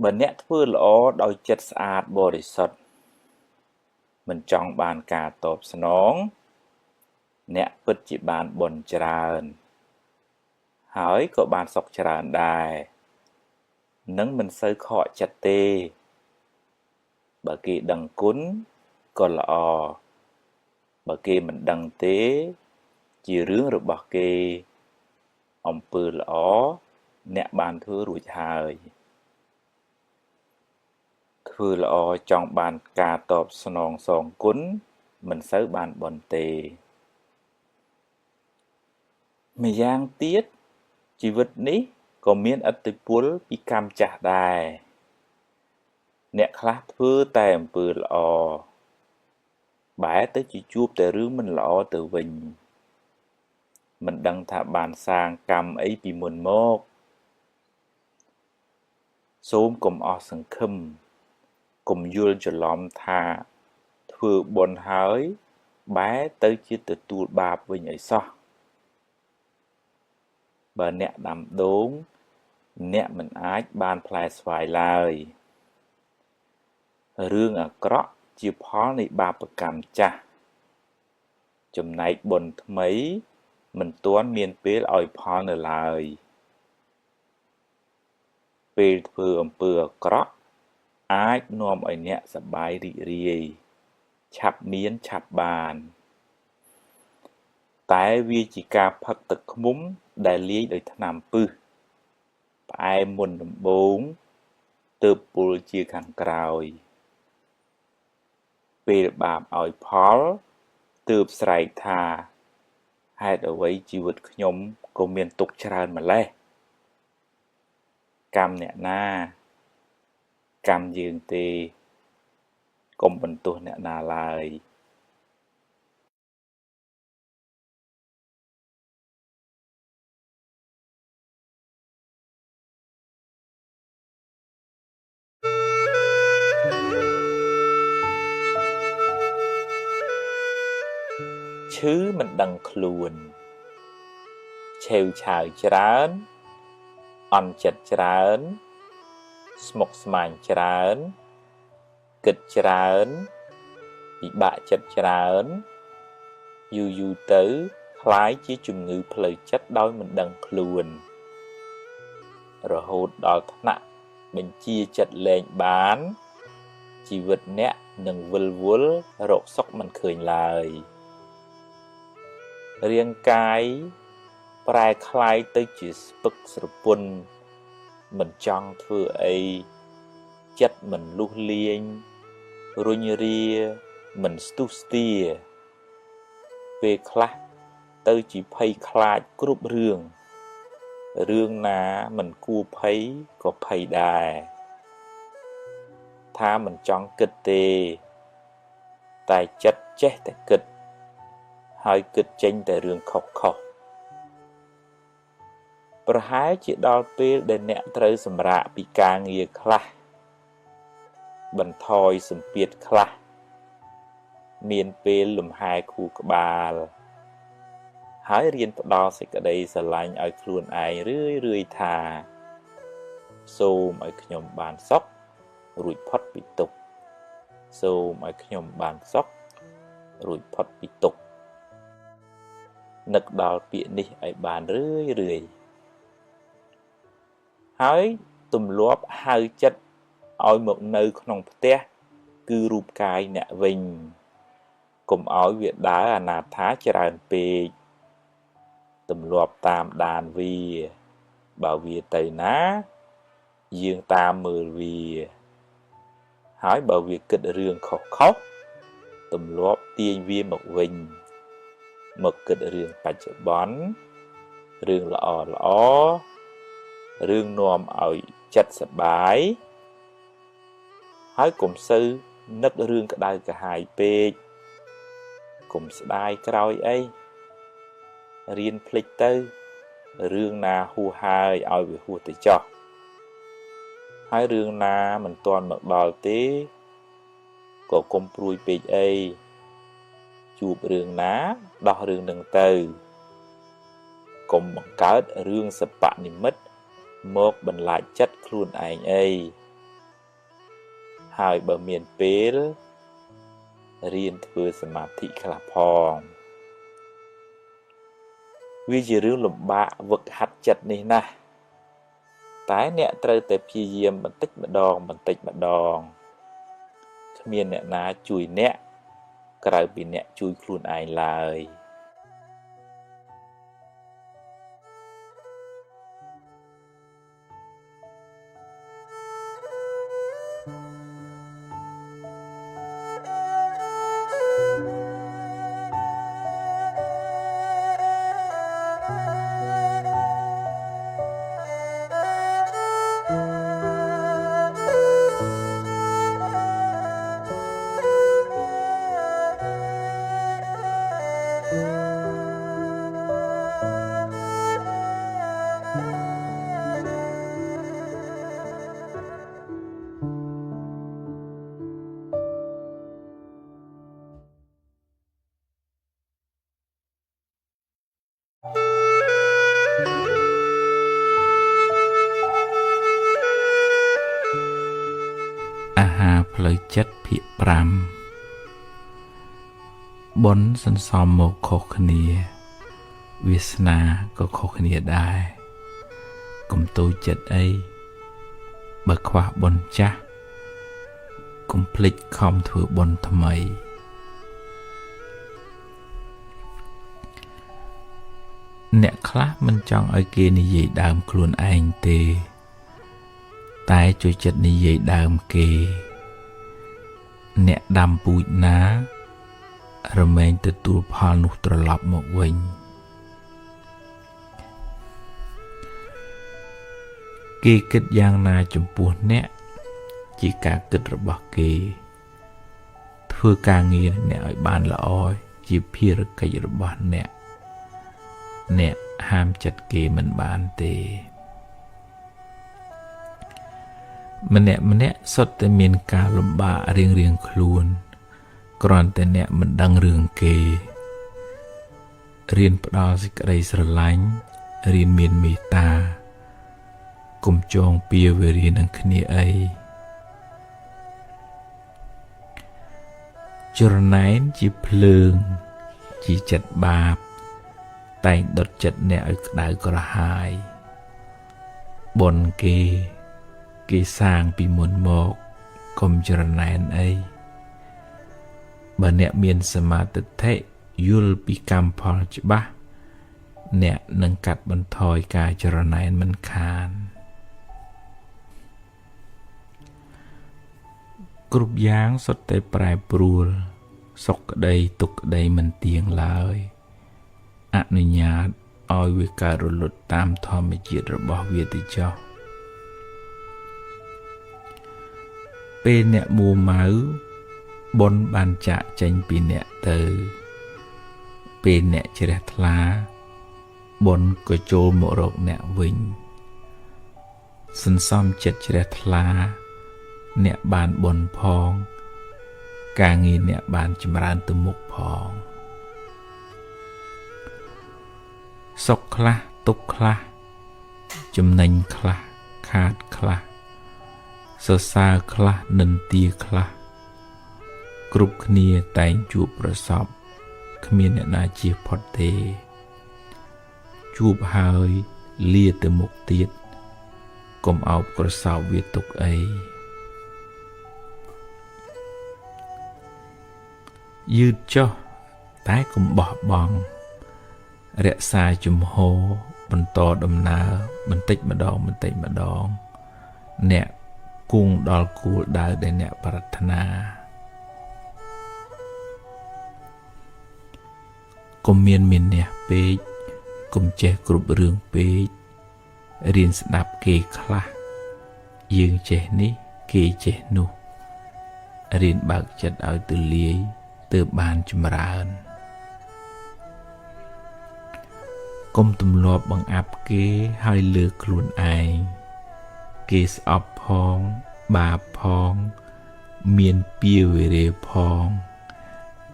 បើអ្នកធ្វើល្អដោយចិត្តស្អាតបរិសុទ្ធមិនចង់បានការតបស្នងអ្នកពិតជាបានបុណ្យច្រើនហើយក៏បានសុខច្រើនដែរនឹងមិនសូវខកចិត្តទេបើគេដឹងគុណក៏ល្អបើគេមិនដឹងទេជារឿងរបស់គេអំពើល្អអ្នកបានធ្វើរួចហើយធ្វើល្អចង់បានការតបស្នងសងគុណមិនសូវបានបុណ្យទេម្យ៉ាងទៀតជីវិតនេះក៏មានឥទ្ធិពលពីកម្មចាស់ដែរអ្នកខ្លះធ្វើតែអំពើល្អបែរទៅជាជួបតែរឿងមិនល្អទៅវិញមិនដឹងថាបានសាងកម្មអីពីមុនមកសូមកុំអស់សង្ឃឹមកុំយល់ច្រឡំថាធ្វើបុណ្យហើយបែរទៅជាទទួលបាបវិញឲ្យសោះបើអ្នកដាំដូងអ្នកមិនអាចបានផ្លែស្វាយឡើយរឿងអាក្រក់ជាផលនៃបាបកម្មចាស់ចំណែកបុណ្យថ្មីមិនទាន់មានពេលឲ្យផលនៅឡើយពេលធ្វើអំពើអាក្រក់អាចនាំឲ្យអ្នកសប្បាយរីករាយឆាប់មានឆាប់បានតែវាជាការផឹកទឹកឃ្មុំដែលលាយដោយថ្នាំពិសផ្អែមមុនដំបូងទើបពុលជាខាងក្រោយពេលបាបឲ្យផលទើបស្រែកថាហេតុអ្វីជីវិតខ្ញុំក៏មានទុក្ខច្រើនម្ល៉េះកម្មអ្នកណាកម្មយើងទេកុំបន្ទោសអ្នកណាឡើយឈឺមិនដឹងខ្លួនឆេវឆាវច្រើនអន់ចិត្តច្រើនស្មុគស្មាញច្រើនគិតច្រើនពិបាកចិត្តច្រើនយូរទៅคล้ายជាជំងឺផ្លូវចិត្តដោយមិនដឹងខ្លួនរហូតដល់ថ្នាក់បញ្ជាចិត្តលែងបានជីវិតអ្នកនឹងវិលវល់រកសុខមិនឃើញឡើយរាងកាយប្រែคล้ายទៅជាស្ពឹកស្រពន់មិនចង់ធ្វើអីចិត្តមិនលុះលាញរុញរាមិនស្ទុះស្ទាពេលខ្លះទៅជាភ័យខ្លាចគ្រប់រឿងណាមិនគួរភ័យក៏ភ័យដែរថាមិនចង់គិតទេតែចិត្តចេះតែគិតហើយគិតចេញតែរឿងខុសប្រហែលជាដល់ពេលដែលអ្នកត្រូវសម្រាកពីការងារខ្លះបន្ថយសម្ពាធខ្លះមានពេលលំហែខួរក្បាលហើយរៀនផ្ដល់សេចក្តីស្រឡាញ់ឲ្យខ្លួនឯងរឿយថាសូមឲ្យខ្ញុំបានសុខរួចផុតពីទុក្ខសូមឲ្យខ្ញុំបានសុខរួចផុតពីទុក្ខនឹកដល់ពាក្យនេះឲ្យបានរឿយហើយទម្លាប់ហៅចិត្តឲ្យមកនៅក្នុងផ្ទះគឺរូបកាយអ្នកវិញកុំឲ្យវាដើរអនាថាច្រើនពេកទម្លាប់តាមដានវា បើវាទៅណាយើងតាមមើលវាហើយបើវាគិតរឿងខុសទម្លាប់ទាញវាមកវិញមកគិតរឿងបច្ចុប្បន្នរឿងល្អរឿងនាំឲ្យចិត្តសប្បាយហើយកុំសូវនឹករឿងក្តៅក្រហាយពេកកុំស្ដាយក្រោយអីរៀនភ្លេចទៅរឿងណាហួសហើយឲ្យវាហួសទៅចោះហើយរឿងណាមិនទាន់មកដល់ទេក៏កុំព្រួយពេកអីជួបរឿងណាដោះរឿងនឹងទៅកុំបង្កើតរឿងសបនិមិត្តមកបន្លាចចិត្តខ្លួនឯងអីហើយបើមានពេលរៀនធ្វើសមាធិខ្លះផងវាជារឿងលំបាកវឹកហាត់ចិត្តនេះណាស់តែអ្នកត្រូវតែព្យាយាមបន្តិចម្ដងគ្មានអ្នកណាជួយអ្នកក្រៅពីអ្នកជួយខ្លួនឯងឡើយអាហារផ្លូវចិត្តភាគ5បុណ្យសន្សំមកខុសគ្នាវាសនាក៏ខុសគ្នាដែរកុំតូចចិត្តអីបើខ្វះបុណ្យចាស់កុំភ្លេចខំធ្វើបុណ្យថ្មីអ្នកខ្លះមិនចង់ឲ្យគេនិយាយដើមខ្លួនឯងទេតែជួយចិត្តនិយាយដើមគេអ្នកដាំពូជណារមែងទទួលផលនោះត្រឡប់មកវិញគេគិតយ៉ាងណាចំពោះអ្នកជាការគិតរបស់គេធ្វើការងារអ្នកឲ្យបានល្អជាភារកិច្ចរបស់អ្នកហាមចិត្តគេមិនបានទេម្នាក់សុទ្ធតែមានការលំបាករៀងខ្លួនគ្រាន់តែអ្នកមិនដឹងរឿងគេរៀនផ្ដល់សេចក្តីស្រឡាញ់រៀនមានមេត្តាកុំចងពៀវេរានឹងគ្នាអីច្រណែនជាភ្លើងជាចិត្តបាបតែងដុតចិត្តអ្នកឲ្យក្តៅក្រហាយបុណ្យគេសាងពីមុនមកកុំច្រណែនអីបើអ្នកមានសមាធិយល់ពីកម្មផលច្បាស់អ្នកនឹងកាត់បន្ថយការច្រណែនមិនខានគ្រប់យ៉ាងសុទ្ធតែប្រែប្រួលសុខក្តីទុក្ខក្តីមិនទៀងឡើយអនុញ្ញាតឲ្យវាកើតរលត់តាមធម្មជាតិរបស់វាទៅចុះពេលអ្នកមួម៉ៅបុណ្យបានចាក់ចេញពីអ្នកទៅពេលអ្នកជ្រះថ្លាបុណ្យក៏ចូលមករកអ្នកវិញសន្សំចិត្តជ្រះថ្លាអ្នកបានបុណ្យផងការងារអ្នកបានចម្រើនទៅមុខផងសុខខ្លះទុក្ខខ្លះចំណេញខ្លះខាតខ្លះសរសើរខ្លះនិន្ទាខ្លះគ្រប់គ្នាតែងជួបប្រសពគ្មានអ្នកណាជៀសផុតទេជួបហើយលាទៅមុខទៀតកុំអោបក្រសោបវាទុកអីយឺតចុះតែកុំបោះបង់រក្សាជំហរ បន្តដំណើរបន្តិចម្ដងអ្នកគង់ដល់គោលដៅដែលអ្នកប្រាថ្នាកុំមានមានះពេកកុំចេះគ្រប់រឿងពេករៀនស្ដាប់គេខ្លះយើងចេះនេះគេចេះនោះរៀនបើកចិត្តឲ្យទូលាយទើបបានចម្រើនកុំទម្លាប់បង្អាប់គេហើយលើកខ្លួនឯងគេស្អប់ផងបាបផងមានពៀវេរាផង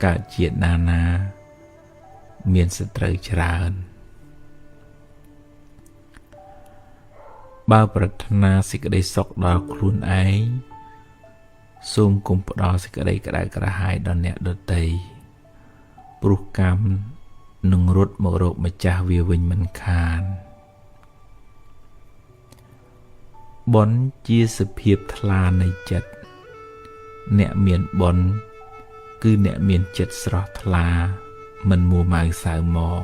កើតជាតិណាមានសត្រូវច្រើនបើប្រាថ្នាសេចក្តីសុខដល់ខ្លួនឯងសូមកុំផ្ដល់សេចក្តីក្តៅក្រហាយដល់អ្នកដទៃព្រោះកម្មនឹងរត់មករកម្ចាស់វាវិញមិនខានបុណ្យជាសភាពថ្លានៃចិត្តអ្នកមានបុណ្យគឺអ្នកមានចិត្តស្រស់ថ្លាមិនមួម៉ៅសៅមង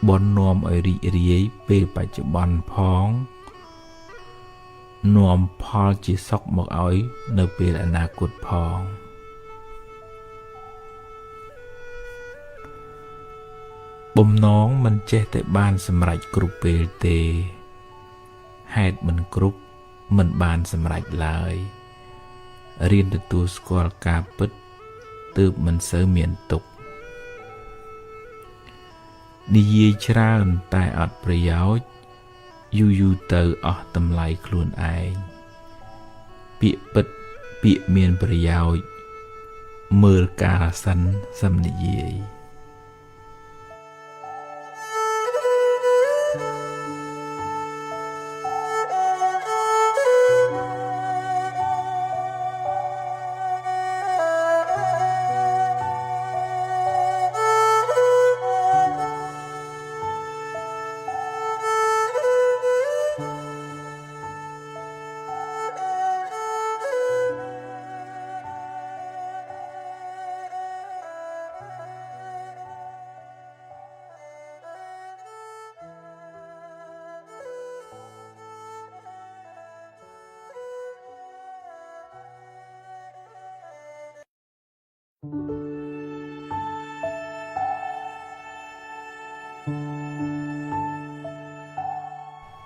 បុណ្យនាំឲ្យរីករាយពេលបច្ចុប្បន្នផងនាំផលជាសុខមកឲ្យនៅពេលអនាគតផងបំណងមិនចេះតែបានសម្រេចគ្រប់ពេលទេហេតុមិនគ្រប់មិនបានសម្រេចឡើយរៀនទទួលស្គាល់ការពិតទើបមិនសូវមានទុក្ខនិយាយច្រើនតែអត់ប្រយោជន៍យូរទៅអស់តម្លៃខ្លួនឯងពាក្យពិតពាក្យមានប្រយោជន៍មើលកាលសិនសំនិយាយ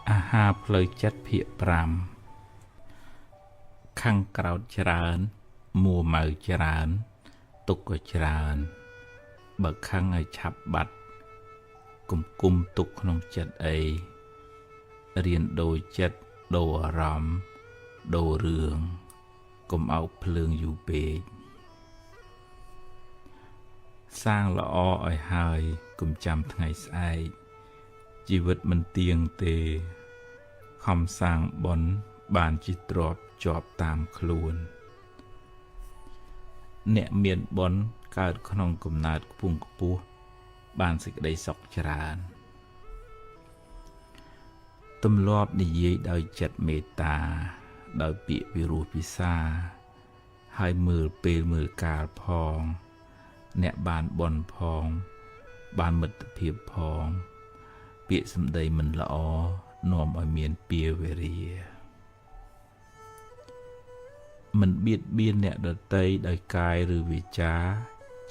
អាហារផ្លូវចិត្តភាគ5ខាងក្រោតច្រើនមួម៉ៅច្រើនទុកក៏ច្រើនបើខឹងឲ្យឆាប់បាត់គុំទុកក្នុងចិត្តអីរៀនដូរចិត្តដូរអារម្មណ៍ដូររឿងកុំអោបភ្លើងយូរពេកសាងល្អឲ្យហើយកុំចាំថ្ងៃស្អែកជីវិតមិនទៀងទេខំសាងបុណ្យបានជាទ្រព្យជាប់តាមខ្លួនអ្នកមានបុណ្យកើតក្នុងកំណើតខ្ពង់ខ្ពស់បានសេចក្តីសុខច្រើនទម្លាប់និយាយដោយចិត្តមេត្តាដោយពាក្យពិរោះពិសាហើយមើលពេលមើលកាលផងអ្នកបានបុណ្យផងបានមិត្តភាពផងពាក្យសម្ដីមិនល្អនាំឲ្យមានពៀវេរាមិនបៀតបៀនអ្នកដទៃដោយកាយឬវាចា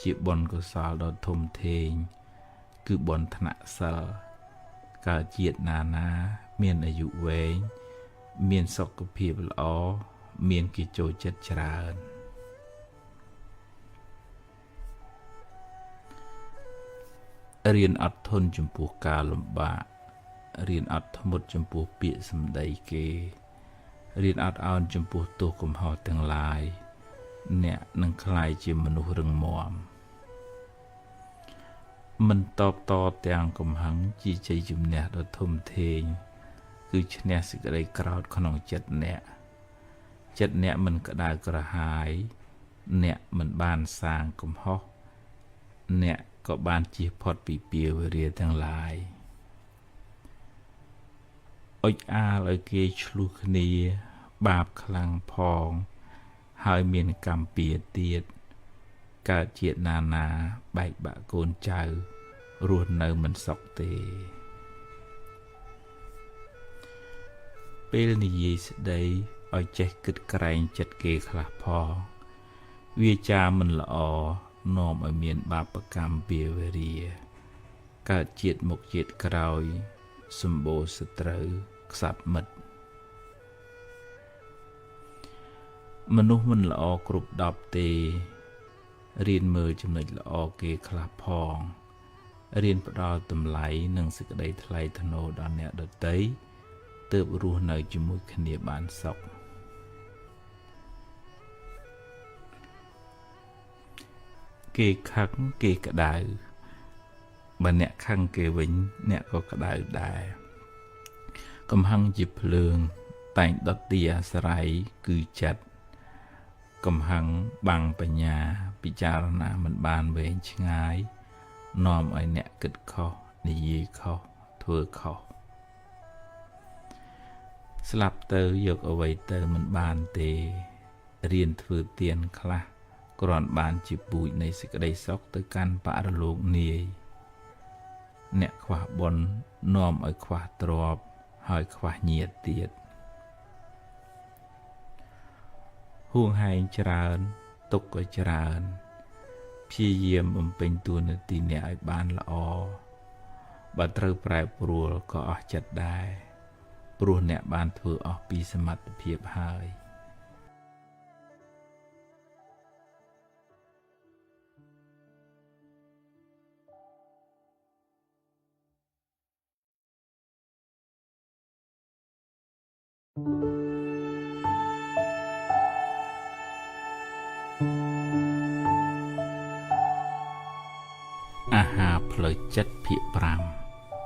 ជាបុណ្យកុសលដ៏ធំធេងគឺបុណ្យថ្នាក់សិលកើតជាតិណាមានអាយុវែងមានសុខភាពល្អមានគេចូលចិត្តច្រើនរៀនអត់ធន់ចំពោះការលំបាករៀនអត់ធ្មត់ចំពោះពាក្យសម្ដីគេរៀនអត់ឱនចំពោះទោសកំហុសទាំងឡាយអ្នកនឹងក្លាយជាមនុស្សរឹងមាំមិនតបតទាំងកំហឹងជាជ័យជំនះដ៏ធំធេងគឺឈ្នះសេចក្តីក្រោធក្នុងចិត្តអ្នកមិនក្តៅក្រហាយអ្នកមិនបានសាងកំហុសអ្នកក៏បានជៀសផុតពីពៀវេរាទាំងឡាយអុចអាលឲ្យគេឆ្លោះគ្នាបាបខ្លាំងផងហើយមានកម្មពៀទៀតកើតជាតិណាបែកបាក់កូនចៅរស់នៅមិនសុខទេ ពេលនិយាយស្ដីឲ្យចេះគិតក្រែងចិត្តគេខ្លះផងវាចាមិនល្អនាំឲ្យមានបាបកម្មវាវរាកើតជាតិមុខជាតិក្រោយសម្បូរសត្រូវខ្សាត់មិត្តមនុស្សមិនល្អគ្រប់10ទេរៀនមើលចំណុចល្អគេខ្លះផងរៀនផ្ដល់តម្លៃនិងសេចក្តីថ្លៃថ្នូរដល់អ្នកដទៃទើបរស់នៅជាមួយគ្នាបានសុខគេខឹងគេក្តៅបើអ្នកខឹងគេវិញអ្នកក៏ក្តៅដែរកំហឹងជាភ្លើងតែងដុតទីអាស្រ័យគឺចិត្តកំហឹងបាំងបញ្ញាពិចារណាមិនបានវែងឆ្ងាយនាំឲ្យអ្នកគិតខុសនិយាយខុសធ្វើខុសស្លាប់ទៅយកអ្វីទៅមិនបានទេរៀនធ្វើទានខ្លះគ្រាន់បានជាពូជនៃសេចក្តីសុខទៅកាន់បរលោកនាយអ្នកខ្វះបុណ្យនាំឲ្យខ្វះទ្រព្យហើយខ្វះញាតិទៀតហួងហែងច្រើនទុកក៏ច្រើនព្យាយាមបំពេញតួនាទីអ្នកឲ្យបានល្អបើត្រូវប្រែប្រួលក៏អស់ចិត្តដែរព្រោះអ្នកបានធ្វើអស់ពីសមត្ថភាពហើយអាហារផ្លូវចិត្តភាគ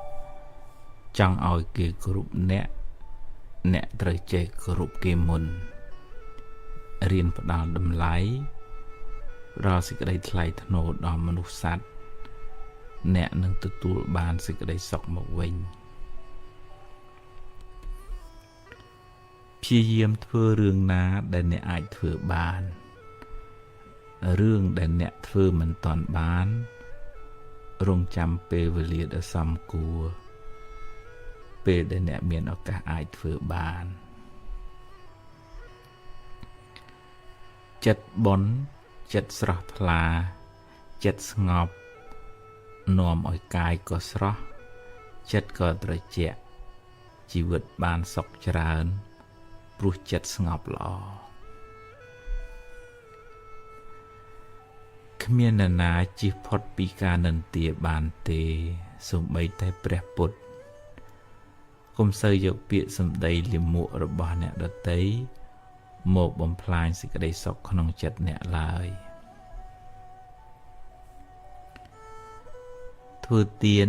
5ចង់ឲ្យគេគោរពអ្នកត្រូវចេះគោរពគេមុនរៀនផ្ដល់តម្លៃផ្ដល់សេចក្តីថ្លៃថ្នូរដល់មនុស្សសត្វអ្នកនឹងទទួលបានសេចក្តីសុខមកវិញព្យាយាមធ្វើរឿងណាដែលអ្នកអាចធ្វើបានរឿងដែលអ្នកធ្វើមិនទាន់បានរងចាំពេលវេលាដ៏សមគួរពេលដែលអ្នកមានឱកាសអាចធ្វើបានចិត្តបន់ចិត្តស្រស់ថ្លាចិត្តស្ងប់នាំឲ្យកាយក៏ស្រស់ចិត្តក៏ត្រជាក់ជីវិតបានសុខច្រើនព្រោះចិត្តស្ងប់ល្អគ្មាននរណាជៀសផុតពីការនិន្ទាបានទេសូម្បីតែព្រះពុទ្ធកុំសូវយកពាក្យសម្ដីលាមករបស់អ្នកដទៃមកបំផ្លាញសេចក្តីសុខក្នុងចិត្តអ្នកឡើយធ្វើទាន